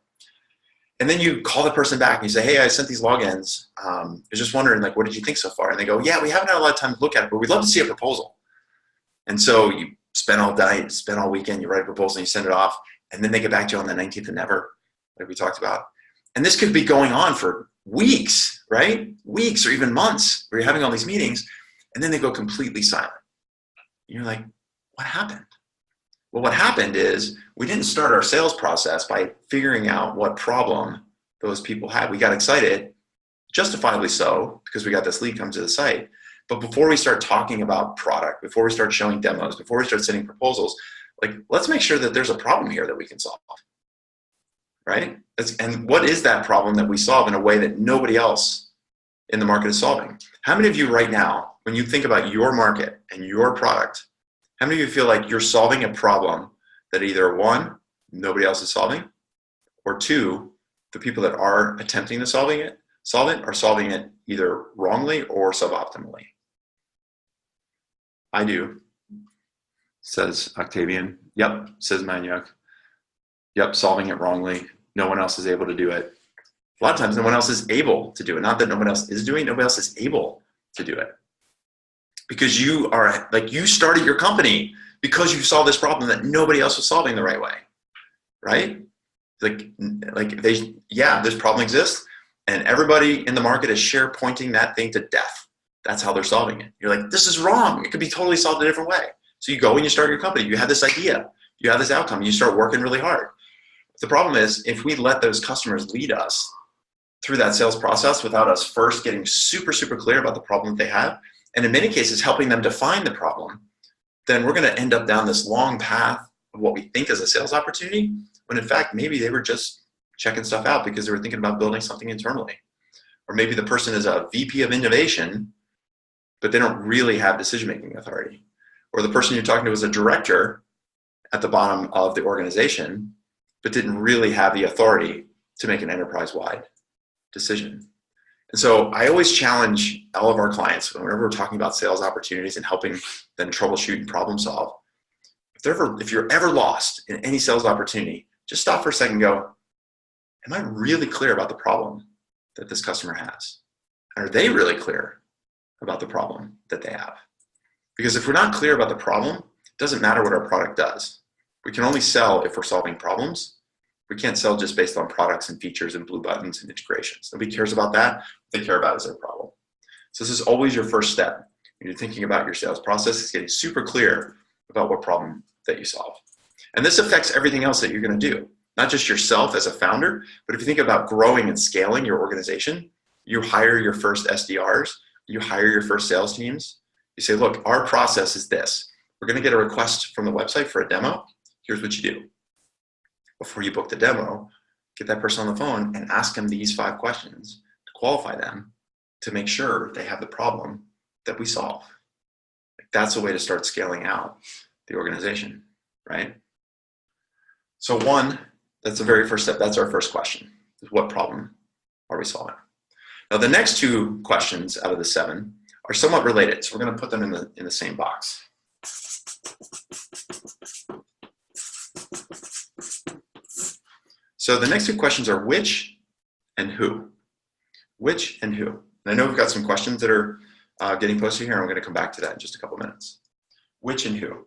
And then you call the person back and you say, hey, I sent these logins. I was just wondering, like, what did you think so far? And they go, yeah, we haven't had a lot of time to look at it, but we'd love to see a proposal. And so you spend all day, spend all weekend, you write a proposal and you send it off. And then they get back to you on the 19th and never, like we talked about. And this could be going on for weeks, right? Weeks or even months where you're having all these meetings, and then they go completely silent. And you're like, what happened? Well, what happened is we didn't start our sales process by figuring out what problem those people had. We got excited, justifiably so, because we got this lead come to the site. But before we start talking about product, before we start showing demos, before we start sending proposals, like, let's make sure that there's a problem here that we can solve, right? And what is that problem that we solve in a way that nobody else in the market is solving? How many of you right now, when you think about your market and your product, how many of you feel like you're solving a problem that either 1, nobody else is solving, or 2, the people that are attempting to solve it are solving it either wrongly or suboptimally? I do, says Octavian. Yep, says Maniac. Yep, solving it wrongly. No one else is able to do it. A lot of times no one else is able to do it. Not that no one else is doing it, nobody else is able to do it. Because you are, like, you started your company because you saw this problem that nobody else was solving the right way, right? This problem exists, and everybody in the market is pointing that thing to death. That's how they're solving it. You're like, this is wrong. It could be totally solved a different way. So you go and you start your company. You have this idea. You have this outcome. You start working really hard. The problem is, if we let those customers lead us through that sales process without us first getting super, super clear about the problem that they have, and in many cases helping them define the problem, then we're going to end up down this long path of what we think is a sales opportunity, when in fact maybe they were just checking stuff out because they were thinking about building something internally. Or maybe the person is a VP of innovation, but they don't really have decision-making authority. Or the person you're talking to is a director at the bottom of the organization, but didn't really have the authority to make an enterprise-wide decision. And so I always challenge all of our clients, whenever we're talking about sales opportunities and helping them troubleshoot and problem solve, if you're ever lost in any sales opportunity, just stop for a second and go, am I really clear about the problem that this customer has? Are they really clear about the problem that they have? Because if we're not clear about the problem, it doesn't matter what our product does. We can only sell if we're solving problems. We can't sell just based on products and features and blue buttons and integrations. Nobody cares about that. What they care about is their problem. So this is always your first step when you're thinking about your sales process, is getting super clear about what problem that you solve. And this affects everything else that you're going to do, not just yourself as a founder, but if you think about growing and scaling your organization, you hire your first SDRs, you hire your first sales teams. You say, look, our process is this. We're going to get a request from the website for a demo. Here's what you do. Before you book the demo, get that person on the phone and ask them these 5 questions to qualify them to make sure they have the problem that we solve. That's a way to start scaling out the organization, right? So 1, that's the very first step. That's our first question, is what problem are we solving? Now the next 2 questions out of the 7 are somewhat related. So we're going to put them in the same box. So the next 2 questions are which and who. Which and who. And I know we've got some questions that are getting posted here, and I'm going to come back to that in just a couple minutes. Which and who.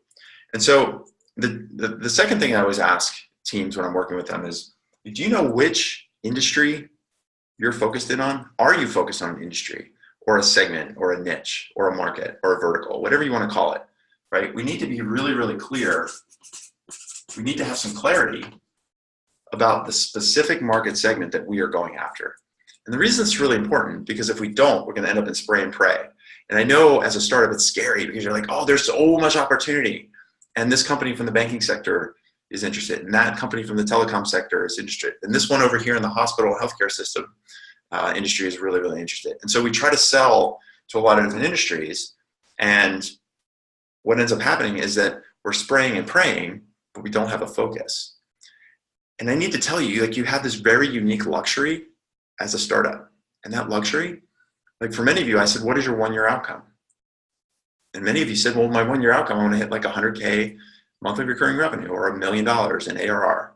And so the second thing I always ask teams when I'm working with them is, do you know which industry you're focused in on? Are you focused on an industry or a segment or a niche or a market or a vertical, whatever you want to call it, right? We need to be really, really clear. We need to have some clarity about the specific market segment that we are going after. And the reason it's really important, because if we don't, we're going to end up in spray and pray. And I know as a startup, it's scary because you're like, oh, there's so much opportunity. And this company from the banking sector is interested, and that company from the telecom sector is interested, and this one over here in the hospital healthcare system industry is really, really interested. And so we try to sell to a lot of different industries, and what ends up happening is that we're spraying and praying, but we don't have a focus. And I need to tell you, like, you have this very unique luxury as a startup, and that luxury, like for many of you, I said, what is your 1-year outcome? And many of you said, well, my 1-year outcome, I want to hit like 100K monthly recurring revenue or $1 million in ARR.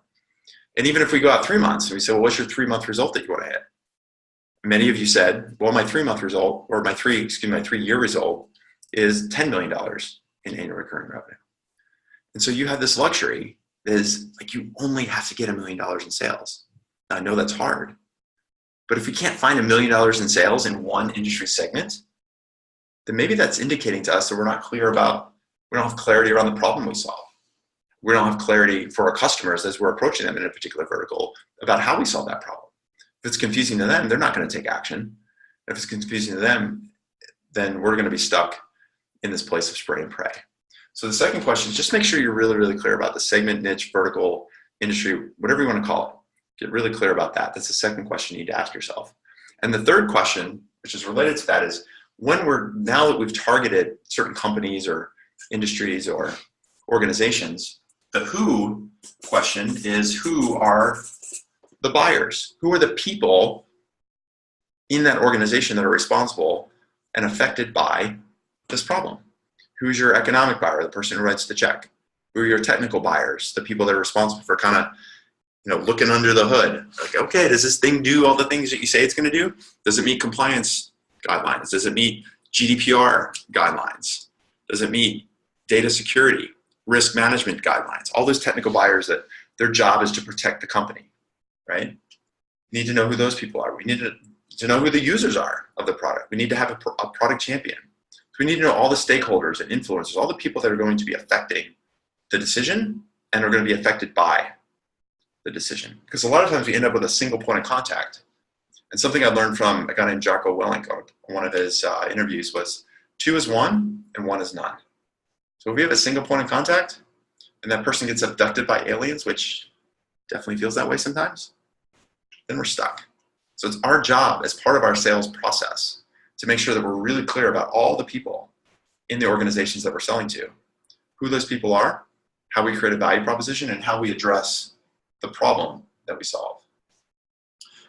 And even if we go out 3 months and we say, well, what's your 3-month result that you want to hit? Many of you said, well, my 3-month result, or my 3-year result is $10 million in annual recurring revenue. And so you have this luxury that is like, you only have to get $1 million in sales. Now, I know that's hard, but if we can't find $1 million in sales in one industry segment, then maybe that's indicating to us that we're not clear about, we don't have clarity around the problem we solve. We don't have clarity for our customers as we're approaching them in a particular vertical about how we solve that problem. If it's confusing to them, they're not going to take action. If it's confusing to them, then we're going to be stuck in this place of spray and pray. So the second question is just make sure you're really, really clear about the segment, niche, vertical, industry, whatever you want to call it. Get really clear about that. That's the second question you need to ask yourself. And the third question, which is related to that, is now that we've targeted certain companies or industries or organizations, the who question is, who are the buyers? Who are the people in that organization that are responsible and affected by this problem? Who's your economic buyer, the person who writes the check? Who are your technical buyers, the people that are responsible for kind of, looking under the hood? Like, okay, does this thing do all the things that you say it's going to do? Does it meet compliance guidelines? Does it meet GDPR guidelines? Does it meet data security, risk management guidelines? All those technical buyers that their job is to protect the company, right? We need to know who those people are. We need to know who the users are of the product. We need to have a product champion. So we need to know all the stakeholders and influencers, all the people that are going to be affecting the decision and are going to be affected by the decision. Because a lot of times we end up with a single point of contact. And something I learned from a guy named Jocko Willink on one of his interviews was 2 is 1 and 1 is none. So if we have a single point of contact and that person gets abducted by aliens, which definitely feels that way sometimes, then we're stuck. So it's our job as part of our sales process to make sure that we're really clear about all the people in the organizations that we're selling to, who those people are, how we create a value proposition, and how we address the problem that we solve.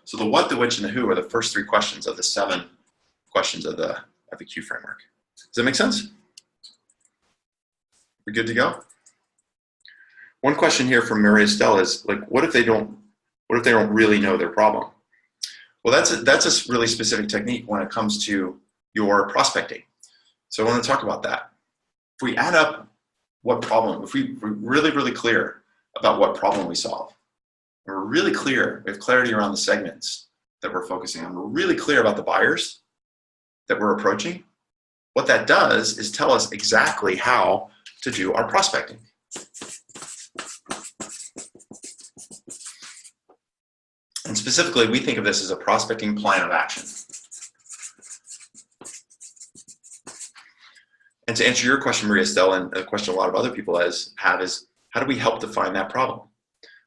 So the what, the which, and the who are the first 3 questions of the 7 questions of the Q framework. Does that make sense? We're good to go? One question here from Maria Estelle is, like, what if they don't really know their problem? Well, that's a really specific technique when it comes to your prospecting. So I want to talk about that. If we add up what problem, if we're really, really clear about what problem we solve, and we're really clear, we have clarity around the segments that we're focusing on, we're really clear about the buyers that we're approaching, what that does is tell us exactly how to do our prospecting. And specifically, we think of this as a prospecting plan of action. And to answer your question, Maria Stella, and a question a lot of other people have is, how do we help define that problem?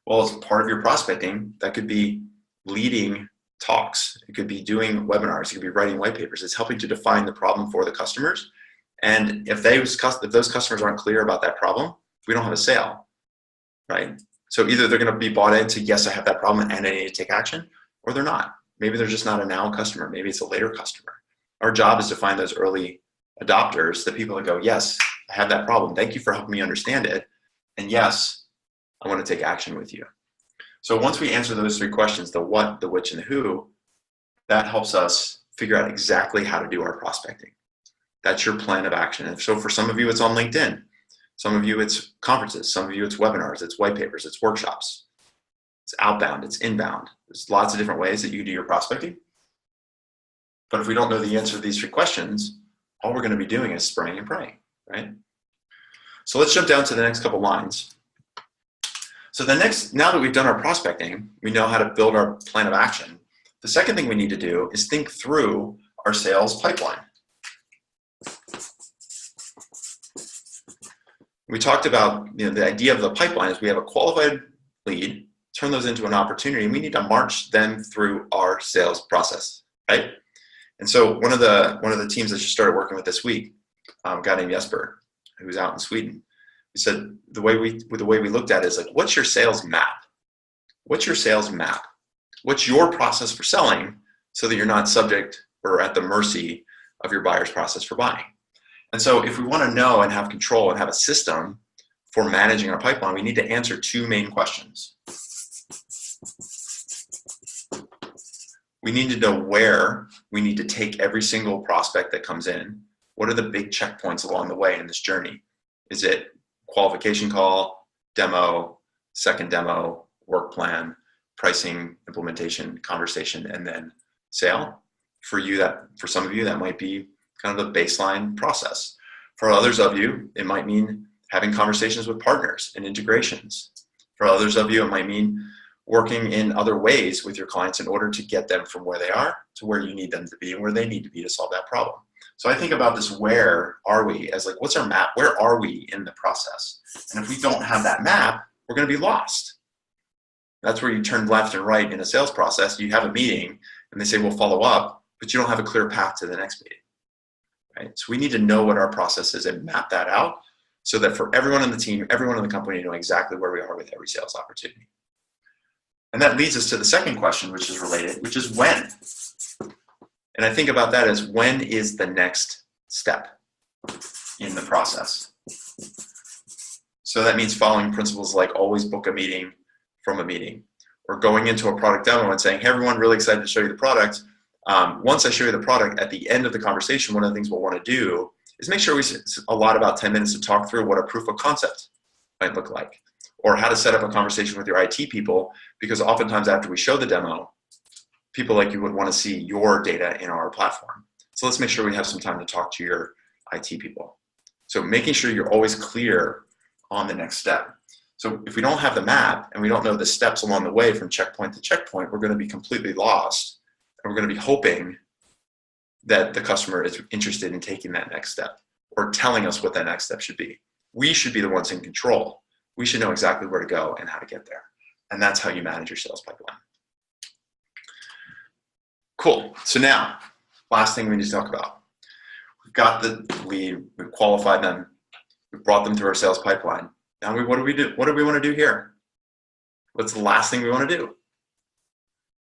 Well, as part of your prospecting, that could be leading talks. It could be doing webinars. It could be writing white papers. It's helping to define the problem for the customers. And if those customers aren't clear about that problem, we don't have a sale, right? So either they're going to be bought into, yes, I have that problem and I need to take action, or they're not. Maybe they're just not a now customer. Maybe it's a later customer. Our job is to find those early adopters, the people that go, yes, I have that problem. Thank you for helping me understand it. And yes, I want to take action with you. So once we answer those three questions, the what, the which, and the who, that helps us figure out exactly how to do our prospecting. That's your plan of action. And so for some of you, it's on LinkedIn. Some of you, it's conferences. Some of you, it's webinars, it's white papers, it's workshops. It's outbound, it's inbound. There's lots of different ways that you do your prospecting. But if we don't know the answer to these three questions, all we're going to be doing is spraying and praying, right? So let's jump down to the next couple lines. So now that we've done our prospecting, we know how to build our plan of action. The second thing we need to do is think through our sales pipeline. We talked about the idea of the pipeline is we have a qualified lead, turn those into an opportunity, and we need to march them through our sales process, right? And so one of the teams that just started working with this week, a guy named Jesper, who's out in Sweden, he said the way we looked at it is like, what's your sales map? What's your sales map? What's your process for selling so that you're not subject or at the mercy of your buyer's process for buying? And so if we want to know and have control and have a system for managing our pipeline, we need to answer two main questions. We need to know where we need to take every single prospect that comes in. What are the big checkpoints along the way in this journey? Is it qualification call, demo, second demo, work plan, pricing, implementation, conversation, and then sale? For some of you, that might be kind of the baseline process. For others of you, it might mean having conversations with partners and integrations. For others of you, it might mean working in other ways with your clients in order to get them from where they are to where you need them to be and where they need to be to solve that problem. So I think about this, where are we, as like, what's our map? Where are we in the process? And if we don't have that map, we're going to be lost. That's where you turn left and right in a sales process. You have a meeting and they say, we'll follow up, but you don't have a clear path to the next meeting, right? So we need to know what our process is and map that out so that for everyone on the team, everyone in the company, know exactly where we are with every sales opportunity. And that leads us to the second question, which is related, which is when. And I think about that as, when is the next step in the process? So that means following principles like always book a meeting from a meeting, or going into a product demo and saying, hey, everyone, really excited to show you the product. Once I show you the product, at the end of the conversation, one of the things we'll want to do is make sure we allot about 10 minutes to talk through what a proof of concept might look like, or how to set up a conversation with your IT people, because oftentimes after we show the demo, people like you would want to see your data in our platform. So let's make sure we have some time to talk to your IT people. So making sure you're always clear on the next step. So if we don't have the map and we don't know the steps along the way from checkpoint to checkpoint, we're going to be completely lost. And we're going to be hoping that the customer is interested in taking that next step or telling us what that next step should be. We should be the ones in control. We should know exactly where to go and how to get there. And that's how you manage your sales pipeline. Cool. So now, last thing we need to talk about. We've got the lead, we've qualified them, we've brought them through our sales pipeline. Now, what do we do? What do we want to do here? What's the last thing we want to do?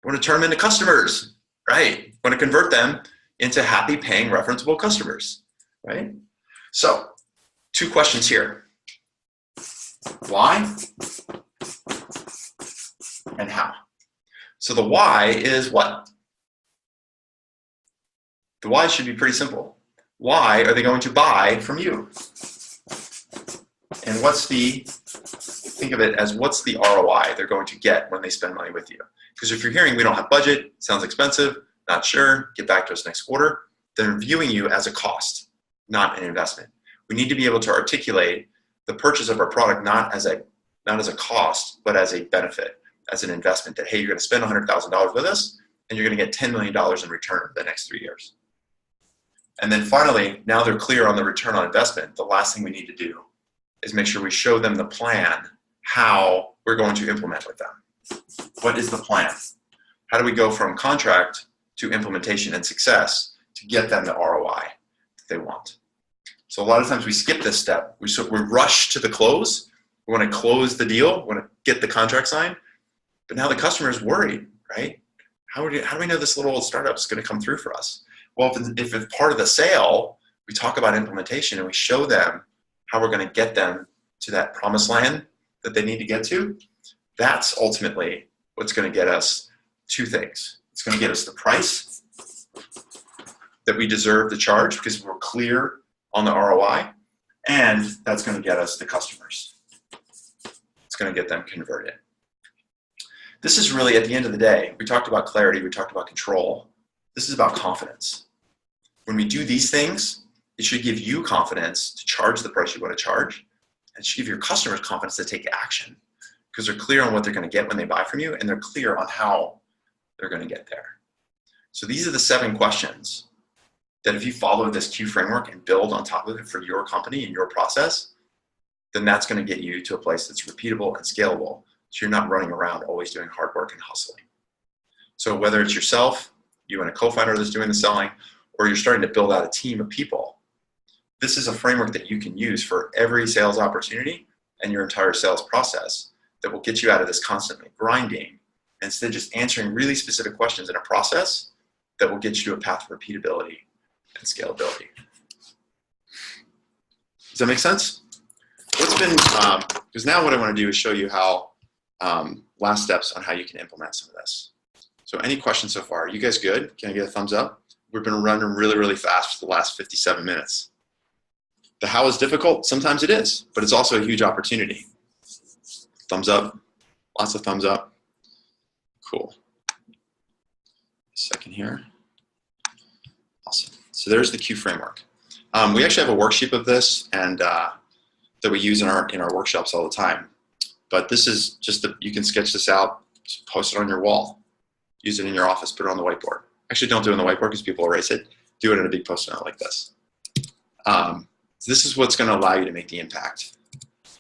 We want to turn them into customers, right? We want to convert them into happy, paying, referenceable customers, right? So, two questions here. Why and how? So the why is what? The why should be pretty simple. Why are they going to buy from you? And think of it as, what's the ROI they're going to get when they spend money with you? Because if you're hearing, we don't have budget, sounds expensive, not sure, get back to us next quarter, they're viewing you as a cost, not an investment. We need to be able to articulate the purchase of our product not as a cost, but as a benefit. as an investment that, hey, you're going to spend $100,000 with us and you're going to get $10 million in return the next 3 years. And then finally, now they're clear on the return on investment, the last thing we need to do is make sure we show them the plan, how we're going to implement with them. What is the plan? How do we go from contract to implementation and success to get them the ROI that they want? So a lot of times we skip this step. We rush to the close. We want to close the deal. We want to get the contract signed. But now the customer is worried, right? How do we know this little old startup is going to come through for us? Well, if it's part of the sale, we talk about implementation and we show them how we're going to get them to that promised land that they need to get to. That's ultimately what's going to get us two things. It's going to get us the price that we deserve to charge because we're clear on the ROI, and that's going to get us the customers. It's going to get them converted. This is really, at the end of the day, we talked about clarity, we talked about control. This is about confidence. When we do these things, it should give you confidence to charge the price you want to charge. And it should give your customers confidence to take action because they're clear on what they're going to get when they buy from you, and they're clear on how they're going to get there. So these are the 7 questions that if you follow this Q framework and build on top of it for your company and your process, then that's going to get you to a place that's repeatable and scalable. So you're not running around always doing hard work and hustling. So whether it's yourself, you and a co-founder that's doing the selling, or you're starting to build out a team of people, this is a framework that you can use for every sales opportunity and your entire sales process that will get you out of this constantly grinding, and instead just answering really specific questions in a process that will get you to a path of repeatability and scalability. Does that make sense? What's been, because now what I want to do is show you how, last steps on how you can implement some of this. So any questions so far? Are you guys good? Can I get a thumbs up? We've been running really, really fast for the last 57 minutes. The how is difficult? Sometimes it is, but it's also a huge opportunity. Thumbs up, lots of thumbs up. Cool. Second here. Awesome. So there's the Q framework. We actually have a worksheet of this and that we use in our workshops all the time. But this is just, you can sketch this out, just post it on your wall, use it in your office, put it on the whiteboard. Actually, don't do it on the whiteboard because people erase it. Do it in a big post-it note like this. So this is what's going to allow you to make the impact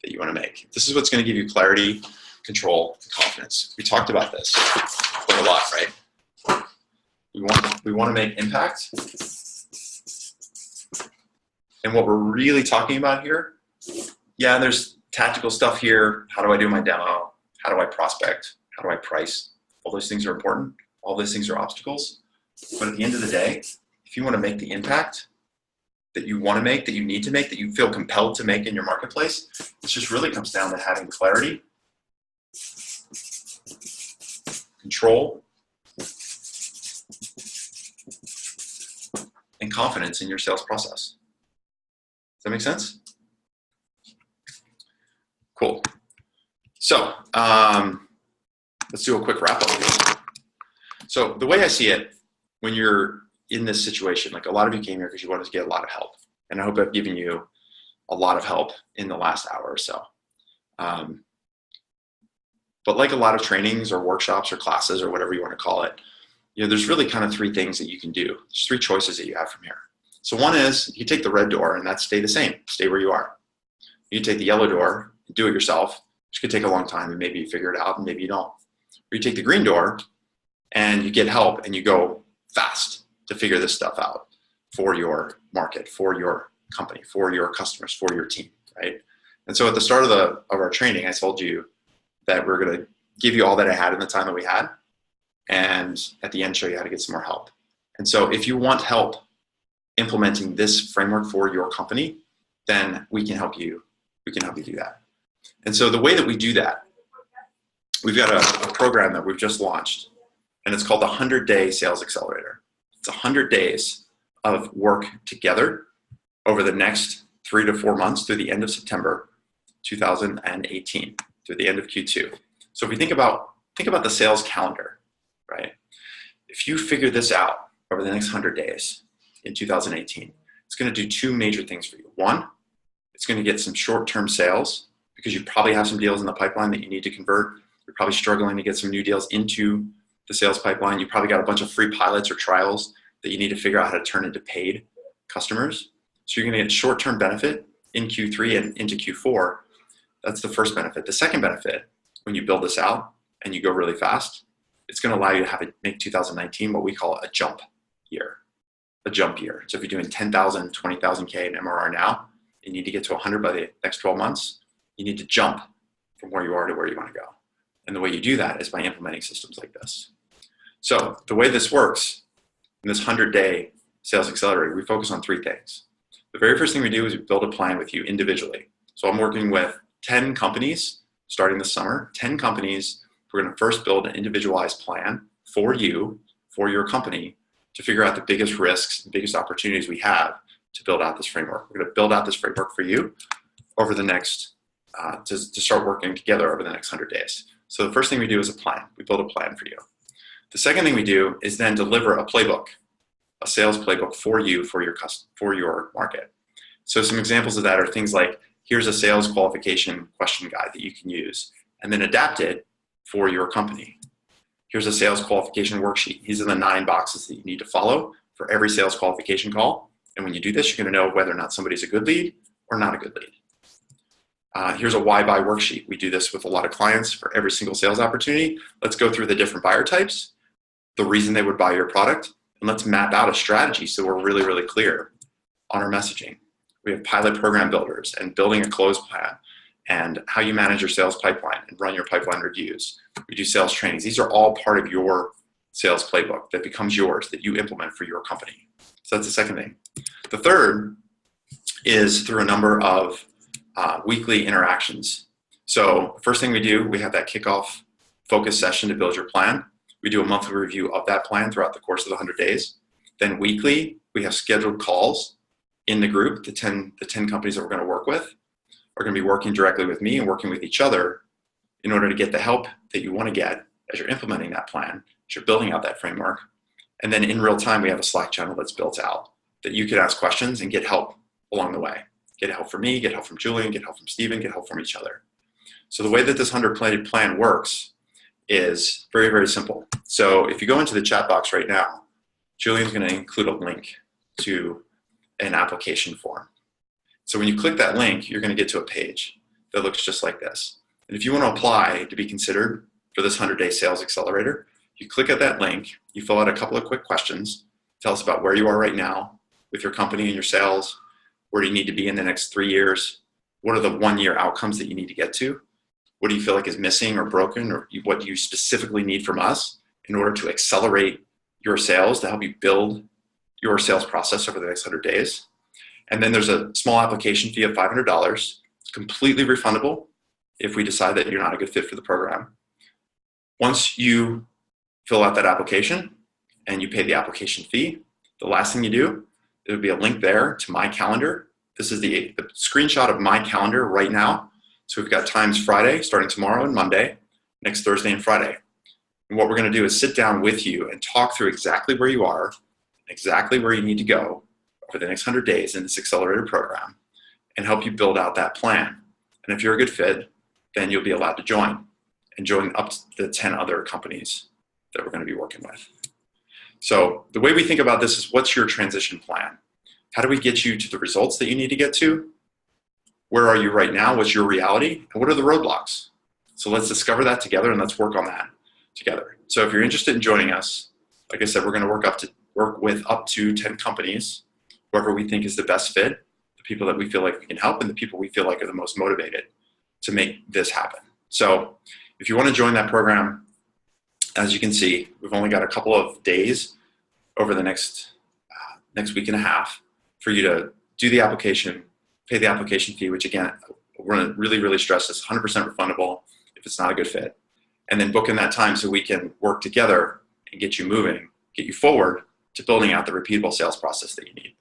that you want to make. This is what's going to give you clarity, control, and confidence. We talked about this quite a lot, right? We want to make impact. And what we're really talking about here, yeah, there's tactical stuff here. How do I do my demo? How do I prospect? How do I price? All those things are important. All those things are obstacles. But at the end of the day, if you want to make the impact that you want to make, that you need to make, that you feel compelled to make in your marketplace, it just really comes down to having clarity, control, and confidence in your sales process. Does that make sense? Cool. So let's do a quick wrap up here. So the way I see it, when you're in this situation, like a lot of you came here because you wanted to get a lot of help. And I hope I've given you a lot of help in the last hour or so. But like a lot of trainings or workshops or classes or whatever you want to call it, you know, there's really kind of 3 things that you can do. There's 3 choices that you have from here. So one is you take the red door and that's stay the same, stay where you are. You take the yellow door, do it yourself, which could take a long time and maybe you figure it out and maybe you don't. Or you take the green door and you get help and you go fast to figure this stuff out for your market, for your company, for your customers, for your team, right? And so at the start of our training, I told you that we're going to give you all that I had in the time that we had, and at the end show you how to get some more help. And so if you want help implementing this framework for your company, then we can help you. We can help you do that. And so the way that we do that, we've got a program that we've just launched, and it's called the 100-Day Sales Accelerator. It's 100 days of work together over the next 3 to 4 months through the end of September 2018, through the end of Q2. So if we think about the sales calendar, right? If you figure this out over the next 100 days in 2018, it's going to do 2 major things for you. One, it's going to get some short-term sales because you probably have some deals in the pipeline that you need to convert, or You're probably struggling to get some new deals into the sales pipeline. You probably got a bunch of free pilots or trials that you need to figure out how to turn into paid customers. So you're going to get short-term benefit in Q3 and into Q4. That's the first benefit. The second benefit, when you build this out and you go really fast, it's going to allow you to make 2019 what we call a jump year. A jump year. So if you're doing 10,000, 20,000 K in MRR now, you need to get to 100 by the next 12 months. You need to jump from where you are to where you want to go. And the way you do that is by implementing systems like this. So the way this works in this 100-day sales accelerator, we focus on three things. The very first thing we do is we build a plan with you individually. So I'm working with 10 companies starting this summer, 10 companies. We're going to first build an individualized plan for you, for your company, to figure out the biggest risks, the biggest opportunities we have to build out this framework. We're going to build out this framework for you over the next, to start working together over the next 100 days. So the first thing we do is a plan. We build a plan for you. The second thing we do is then deliver a playbook, a sales playbook for you, for your market. So some examples of that are things like, here's a sales qualification question guide that you can use, and then adapt it for your company. Here's a sales qualification worksheet. These are the 9 boxes that you need to follow for every sales qualification call. And when you do this, you're going to know whether or not somebody's a good lead or not a good lead. Here's a why buy worksheet. We do this with a lot of clients for every single sales opportunity. Let's go through the different buyer types, the reason they would buy your product, and let's map out a strategy so we're really, really clear on our messaging. We have pilot program builders and building a close plan and how you manage your sales pipeline and run your pipeline reviews. We do sales trainings. These are all part of your sales playbook that becomes yours, that you implement for your company. So that's the second thing. The third is through a number of weekly interactions. So the first thing we do, we have that kickoff focus session to build your plan. We do a monthly review of that plan throughout the course of the 100 days. Then weekly, we have scheduled calls in the group. The 10 companies that we're going to work with are going to be working directly with me and working with each other in order to get the help that you want to get as you're implementing that plan, as you're building out that framework. And then in real time, we have a Slack channel that's built out that you can ask questions and get help along the way. Get help from me, get help from Julian, get help from Steven, get help from each other. So the way that this 100-day plan works is very, very simple. So if you go into the chat box right now, Julian's going to include a link to an application form. So when you click that link, you're going to get to a page that looks just like this. And if you want to apply to be considered for this 100-day sales accelerator, you click at that link, you fill out a couple of quick questions, tell us about where you are right now with your company and your sales, where do you need to be in the next 3 years, what are the 1-year outcomes that you need to get to, what do you feel like is missing or broken, or what do you specifically need from us in order to accelerate your sales, to help you build your sales process over the next 100 days. And then there's a small application fee of $500. It's completely refundable if we decide that you're not a good fit for the program. Once you fill out that application and you pay the application fee, the last thing you do, there will be a link there to my calendar. This is the screenshot of my calendar right now. So we've got times Friday, starting tomorrow and Monday, next Thursday and Friday. And what we're going to do is sit down with you and talk through exactly where you are, exactly where you need to go over the next 100 days in this accelerator program and help you build out that plan. And if you're a good fit, then you'll be allowed to join and join up to the 10 other companies that we're going to be working with. So the way we think about this is, what's your transition plan? How do we get you to the results that you need to get to? Where are you right now? What's your reality? And what are the roadblocks? So let's discover that together and let's work on that together. So if you're interested in joining us, like I said, we're going to work with up to 10 companies, whoever we think is the best fit, the people that we feel like we can help, and the people we feel like are the most motivated to make this happen. So if you want to join that program, as you can see, we've only got a couple of days over the next week and a half for you to do the application, pay the application fee, which again, we're going to really, really stress this, 100% refundable if it's not a good fit. And then book in that time so we can work together and get you moving, get you forward to building out the repeatable sales process that you need.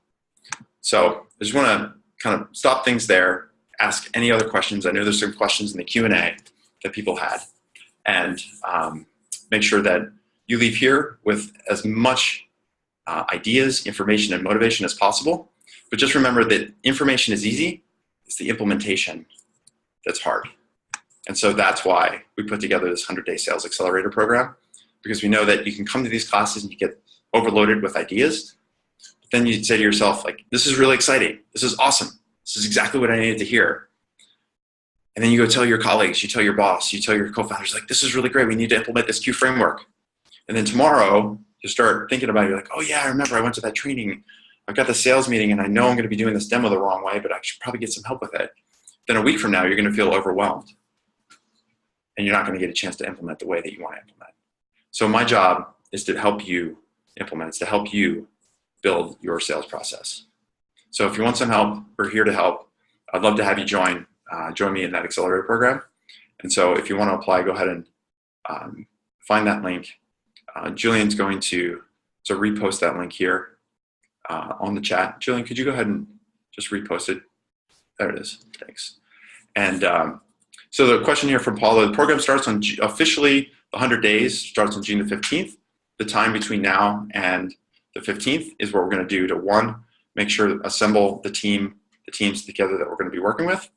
So I just want to kind of stop things there, ask any other questions. I know there's some questions in the Q&A that people had, and make sure that you leave here with as much ideas, information, and motivation as possible. But just remember that information is easy. It's the implementation that's hard. And so that's why we put together this 100-day sales accelerator program, because we know that you can come to these classes and you get overloaded with ideas. But then you say to yourself, like, this is really exciting. This is awesome. This is exactly what I needed to hear. And then you go tell your colleagues, you tell your boss, you tell your co-founders, like, this is really great. We need to implement this Q framework. And then tomorrow you start thinking about it. You're like, oh yeah, I remember I went to that training. I've got the sales meeting and I know I'm going to be doing this demo the wrong way, but I should probably get some help with it. Then a week from now, you're going to feel overwhelmed and you're not going to get a chance to implement the way that you want to implement. So my job is to help you implement. It's to help you build your sales process. So if you want some help, we're here to help. I'd love to have you join me in that accelerator program. And so if you want to apply, go ahead and find that link. Julian's going to repost that link here on the chat. Julian, could you go ahead and just repost it? There it is. Thanks. And so the question here from Paula, the program starts on officially 100 days, starts on June the 15th. The time between now and the 15th is what we're going to do to, one, make sure assemble the teams together that we're going to be working with.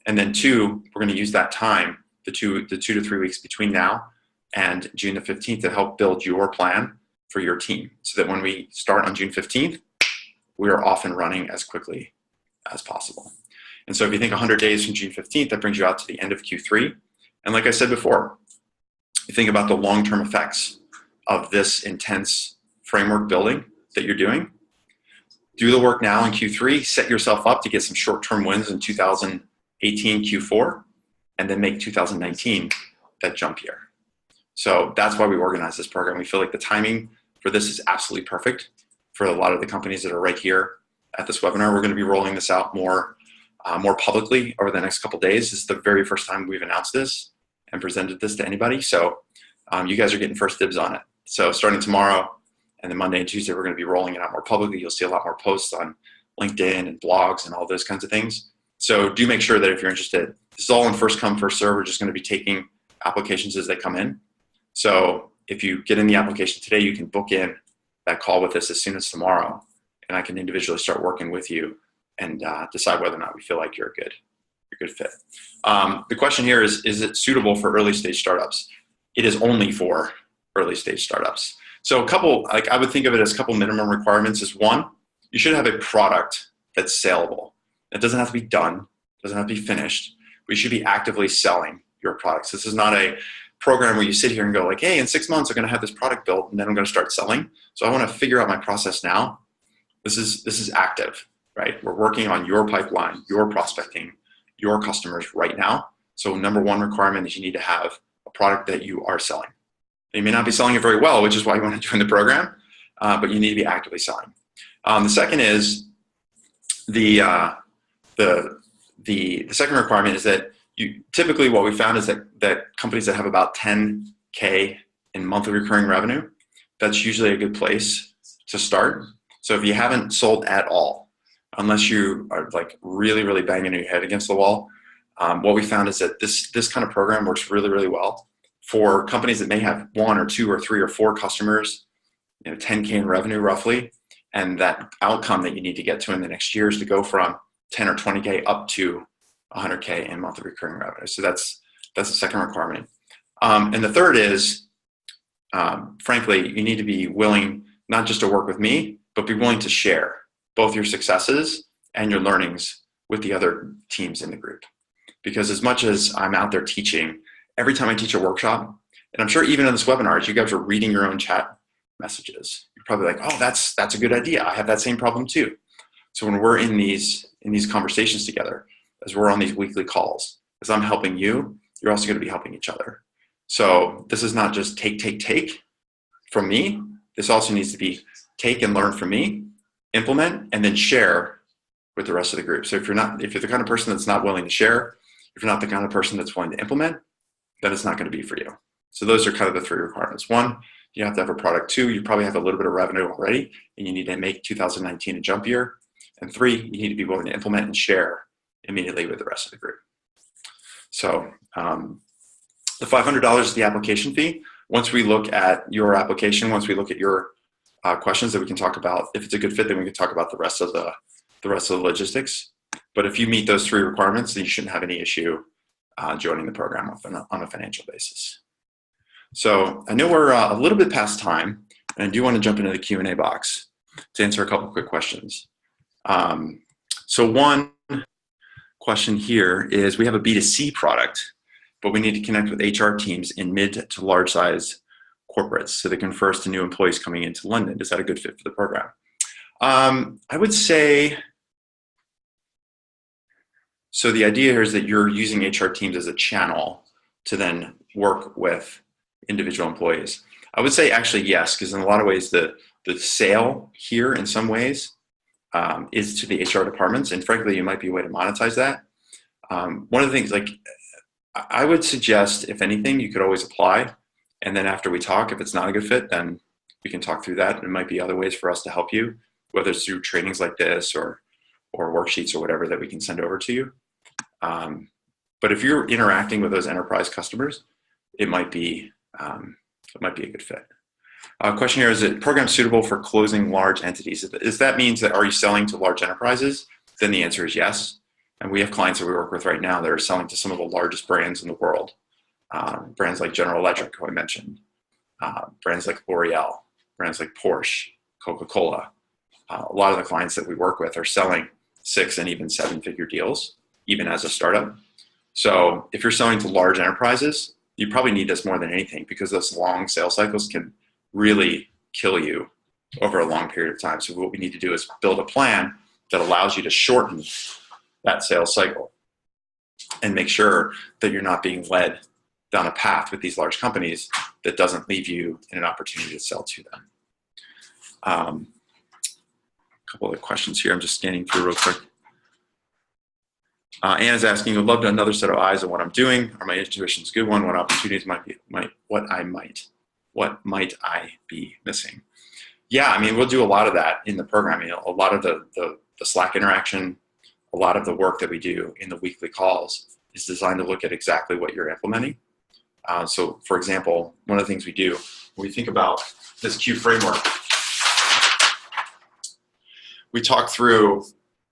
And then two, we're going to use that time, the two to 3 weeks between now and June the 15th to help build your plan for your team so that when we start on June 15th, we are off and running as quickly as possible. And so if you think 100 days from June 15th, that brings you out to the end of Q3. And like I said before, you think about the long-term effects of this intense framework building that you're doing. Do the work now in Q3, set yourself up to get some short-term wins in 2018 Q4, and then make 2019 that jump year. So that's why we organize this program. We feel like the timing for this is absolutely perfect for a lot of the companies that are right here at this webinar. We're going to be rolling this out more publicly over the next couple of days. This is the very first time we've announced this and presented this to anybody. So you guys are getting first dibs on it. So starting tomorrow and then Monday and Tuesday, we're going to be rolling it out more publicly. You'll see a lot more posts on LinkedIn and blogs and all those kinds of things. So do make sure that if you're interested, this is all in first come, first serve. We're just going to be taking applications as they come in. So if you get in the application today, you can book in that call with us as soon as tomorrow, and I can individually start working with you and decide whether or not we feel like you're a good fit. The question here is it suitable for early stage startups? It is only for early stage startups. So a couple, like I would think of it as a couple minimum requirements is one, you should have a product that's saleable. It doesn't have to be done, doesn't have to be finished. We should be actively selling your products. This is not a program where you sit here and go like, hey, in 6 months I'm gonna have this product built and then I'm gonna start selling. So I wanna figure out my process now. This is active, right? We're working on your pipeline, your prospecting, your customers right now. So number one requirement is you need to have a product that you are selling. You may not be selling it very well, which is why you want to join the program, but you need to be actively selling. The second is the second requirement is that typically what we found is that companies that have about 10K in monthly recurring revenue, that's usually a good place to start. So if you haven't sold at all, unless you are like really, really banging your head against the wall, what we found is that this kind of program works really, really well for companies that may have 1 or 2 or 3 or 4 customers, 10K in revenue roughly, and that outcome that you need to get to in the next year is to go from 10 or 20K up to 100K in monthly recurring revenue. So that's the second requirement. And the third is, frankly, you need to be willing not just to work with me, but be willing to share both your successes and your learnings with the other teams in the group. Because as much as I'm out there teaching, every time I teach a workshop, and I'm sure even in this webinar, as you guys are reading your own chat messages, you're probably like, oh, that's a good idea. I have that same problem too. So when we're in these conversations together, as we're on these weekly calls, as I'm helping you, you're also going to be helping each other. So this is not just take from me. This also needs to be take and learn from me, implement, and then share with the rest of the group. So if you're the kind of person that's not willing to share, if you're not the kind of person that's willing to implement, then it's not going to be for you. So those are kind of the 3 requirements. 1, you have to have a product. 2, you probably have a little bit of revenue already, and you need to make 2019 a jump year. And 3, you need to be willing to implement and share immediately with the rest of the group. So the $500 is the application fee. Once we look at your application, once we look at your questions, that we can talk about, if it's a good fit, then we can talk about the rest of the logistics. But if you meet those 3 requirements, then you shouldn't have any issue joining the program on a financial basis. So I know we're a little bit past time, and I do want to jump into the Q&A box to answer a couple quick questions. So one question here is, we have a B2C product, but we need to connect with HR teams in mid to large size corporates so they can refer us to new employees coming into London. Is that a good fit for the program? I would say, so the idea here is that you're using HR teams as a channel to then work with individual employees. I would say actually yes, because in a lot of ways the sale here in some ways is to the HR departments, and frankly, it might be a way to monetize that. One of the things, like, I would suggest, if anything, you could always apply, and then after we talk, if it's not a good fit, then we can talk through that. There might be other ways for us to help you, whether it's through trainings like this or worksheets or whatever that we can send over to you. But if you're interacting with those enterprise customers, it might be a good fit. Question here, is it program suitable for closing large entities? If that means that, are you selling to large enterprises? Then the answer is yes. And we have clients that we work with right now that are selling to some of the largest brands in the world. Brands like General Electric, who I mentioned, brands like L'Oreal, brands like Porsche, Coca-Cola. A lot of the clients that we work with are selling 6 and even 7-figure deals, even as a startup. So if you're selling to large enterprises, you probably need this more than anything, because those long sales cycles can really kill you over a long period of time. So what we need to do is build a plan that allows you to shorten that sales cycle and make sure that you're not being led down a path with these large companies that doesn't leave you in an opportunity to sell to them. A couple of questions here. I'm just scanning through real quick. Anna's asking, I'd love to another set of eyes on what I'm doing. Are my intuition's a good one? What opportunities what might I be missing? Yeah, I mean, we'll do a lot of that in the program. You know, a lot of the Slack interaction, a lot of the work that we do in the weekly calls is designed to look at exactly what you're implementing. So for example, one of the things we do when we think about this Q framework, we talk through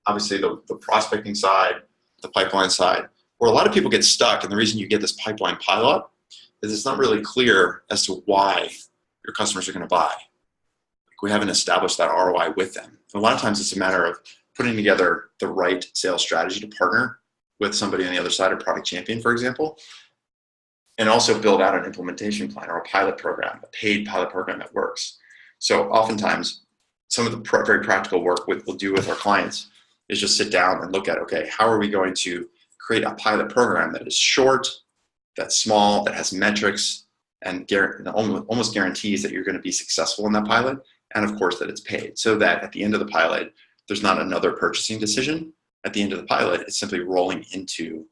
obviously the prospecting side, the pipeline side, where a lot of people get stuck. And the reason you get this pipeline pileup is it's not really clear as to why your customers are going to buy. Like, we haven't established that ROI with them. And a lot of times it's a matter of putting together the right sales strategy to partner with somebody on the other side, a product champion, for example, and also build out an implementation plan or a pilot program, a paid pilot program that works. So oftentimes, some of the very practical work we'll do with our clients is just sit down and look at, okay, how are we going to create a pilot program that is short, that's small, that has metrics, and almost guarantees that you're going to be successful in that pilot, and of course that it's paid, so that at the end of the pilot, there's not another purchasing decision. At the end of the pilot, it's simply rolling into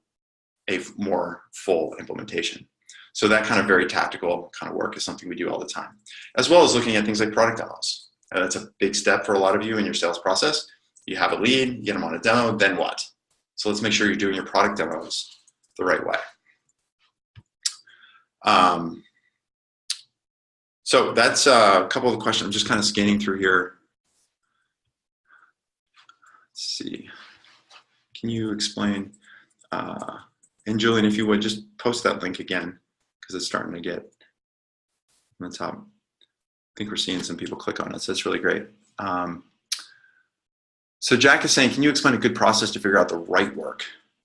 a more full implementation. So that kind of very tactical kind of work is something we do all the time, as well as looking at things like product demos. That's a big step for a lot of you in your sales process. You have a lead, you get them on a demo, then what? So let's make sure you're doing your product demos the right way. So that's a couple of the questions. I'm just kind of scanning through here. Let's see. Can you explain? And Julian, if you would, just post that link again, because it's starting to get on the top. I think we're seeing some people click on it, so it's really great. So Jack is saying, can you explain a good process to figure out the right work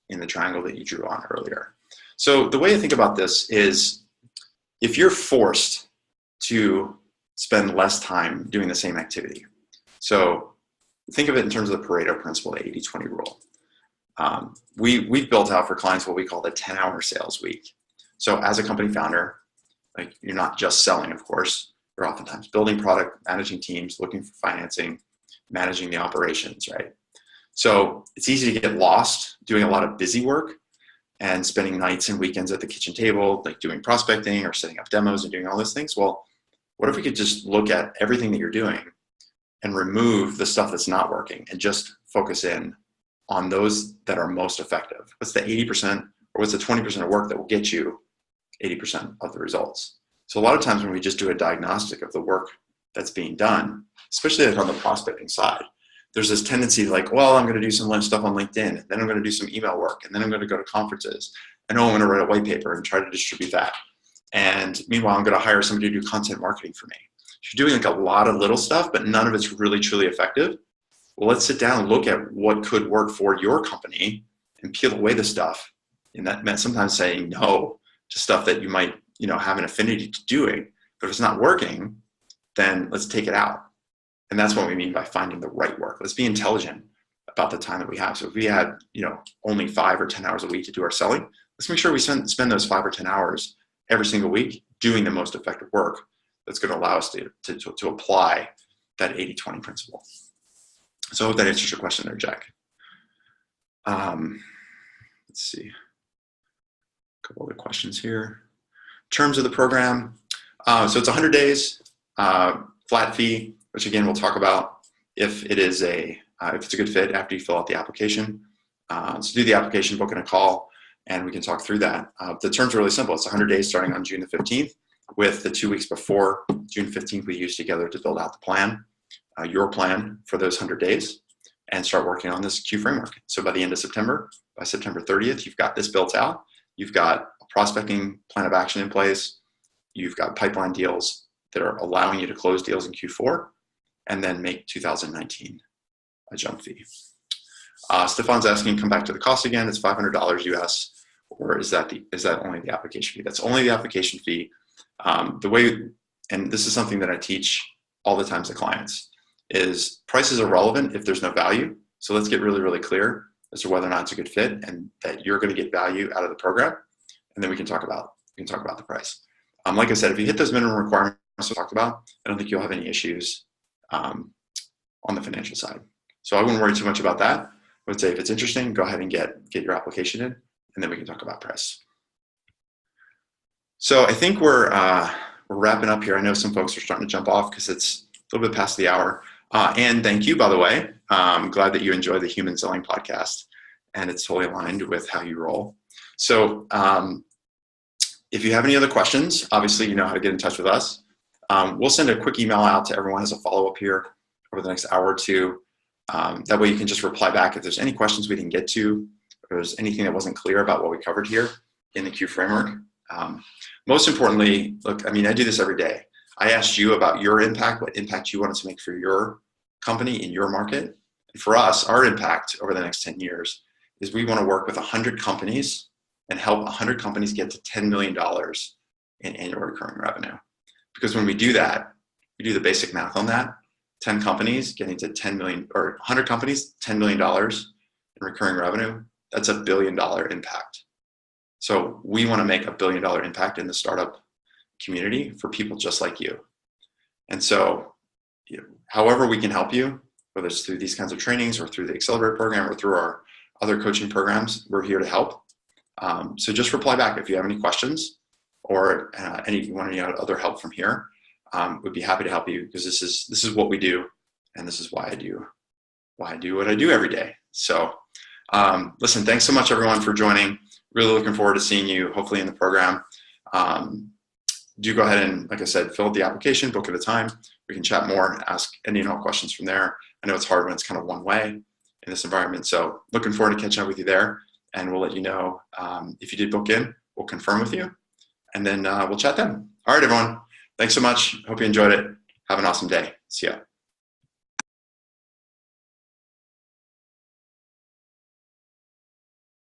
in the triangle that you drew on earlier? So the way I think about this is, if you're forced to spend less time doing the same activity. So think of it in terms of the Pareto principle, the 80-20 rule. We've built out for clients what we call the 10-hour sales week. So as a company founder, like, you're not just selling, of course. You're oftentimes building product, managing teams, looking for financing, managing the operations, right? So it's easy to get lost doing a lot of busy work and spending nights and weekends at the kitchen table, like doing prospecting or setting up demos and doing all those things. Well, what if we could just look at everything that you're doing and remove the stuff that's not working and just focus in on those that are most effective? What's the 80% or what's the 20% of work that will get you 80% of the results? So a lot of times when we just do a diagnostic of the work that's being done, especially like on the prospecting side, there's this tendency like, well, I'm going to do some stuff on LinkedIn, and then I'm going to do some email work, and then I'm going to go to conferences, and I'm going to write a white paper and try to distribute that. And meanwhile, I'm going to hire somebody to do content marketing for me. If you're doing like a lot of little stuff, but none of it's really, truly effective, well, let's sit down and look at what could work for your company and peel away the stuff. And that meant sometimes saying no to stuff that you might, have an affinity to doing. But if it's not working, then let's take it out. And that's what we mean by finding the right work. Let's be intelligent about the time that we have. So if we had, only 5 or 10 hours a week to do our selling, let's make sure we spend those 5 or 10 hours every single week doing the most effective work that's going to allow us to apply that 80-20 principle. So I hope that answers your question there, Jack. Let's see. A couple other questions here. In terms of the program, so it's 100 days, flat fee, which again, we'll talk about if it's a good fit after you fill out the application. So do the application, book in a call, and we can talk through that. The terms are really simple. It's 100 days starting on June the 15th, with the 2 weeks before June 15th we use together to build out the plan, your plan for those 100 days, and start working on this Q framework. So by the end of September, by September 30th, you've got this built out. You've got a prospecting plan of action in place. You've got pipeline deals that are allowing you to close deals in Q4 and then make 2019 a jump fee. Stefan's asking, come back to the cost again. It's $500 US, or is that only the application fee? That's only the application fee. And this is something that I teach all the time to clients, is prices are relevant if there's no value. So let's get really, really clear as to whether or not it's a good fit and that you're going to get value out of the program. And then we can talk about the price. Like I said, if you hit those minimum requirements we talked about, I don't think you'll have any issues on the financial side. So I wouldn't worry too much about that. I would say if it's interesting, go ahead and get your application in, and then we can talk about price. So I think we're wrapping up here. I know some folks are starting to jump off because it's a little bit past the hour. And thank you, by the way. I'm glad that you enjoy the Human Selling podcast, and it's totally aligned with how you roll. So if you have any other questions, obviously you know how to get in touch with us. We'll send a quick email out to everyone as a follow-up here over the next hour or two. That way you can just reply back if there's any questions we didn't get to, or there's anything that wasn't clear about what we covered here in the Q framework. Most importantly, look, I do this every day. I asked you about your impact, what impact you wanted to make for your company in your market. And for us, our impact over the next 10 years is we want to work with 100 companies and help 100 companies get to $10 million in annual recurring revenue. Because when we do that, we do the basic math on that, 10 companies getting to 10 million, or 100 companies, $10 million in recurring revenue, that's $1 billion impact. So we want to make $1 billion impact in the startup community for people just like you. And so, however we can help you, whether it's through these kinds of trainings or through the Accelerate program or through our other coaching programs, we're here to help. So just reply back if you have any questions or you want any other help from here. We'd be happy to help you, because this is what we do, and this is why I do what I do every day. So listen, thanks so much everyone for joining. Really looking forward to seeing you hopefully in the program. Do go ahead and, like I said, fill out the application, book at a time. We can chat more, ask any and all questions from there. I know it's hard when it's kind of one way in this environment. So looking forward to catching up with you there, and we'll let you know if you did book in. We'll confirm with you, and then we'll chat then. All right, everyone. Thanks so much. Hope you enjoyed it. Have an awesome day. See ya.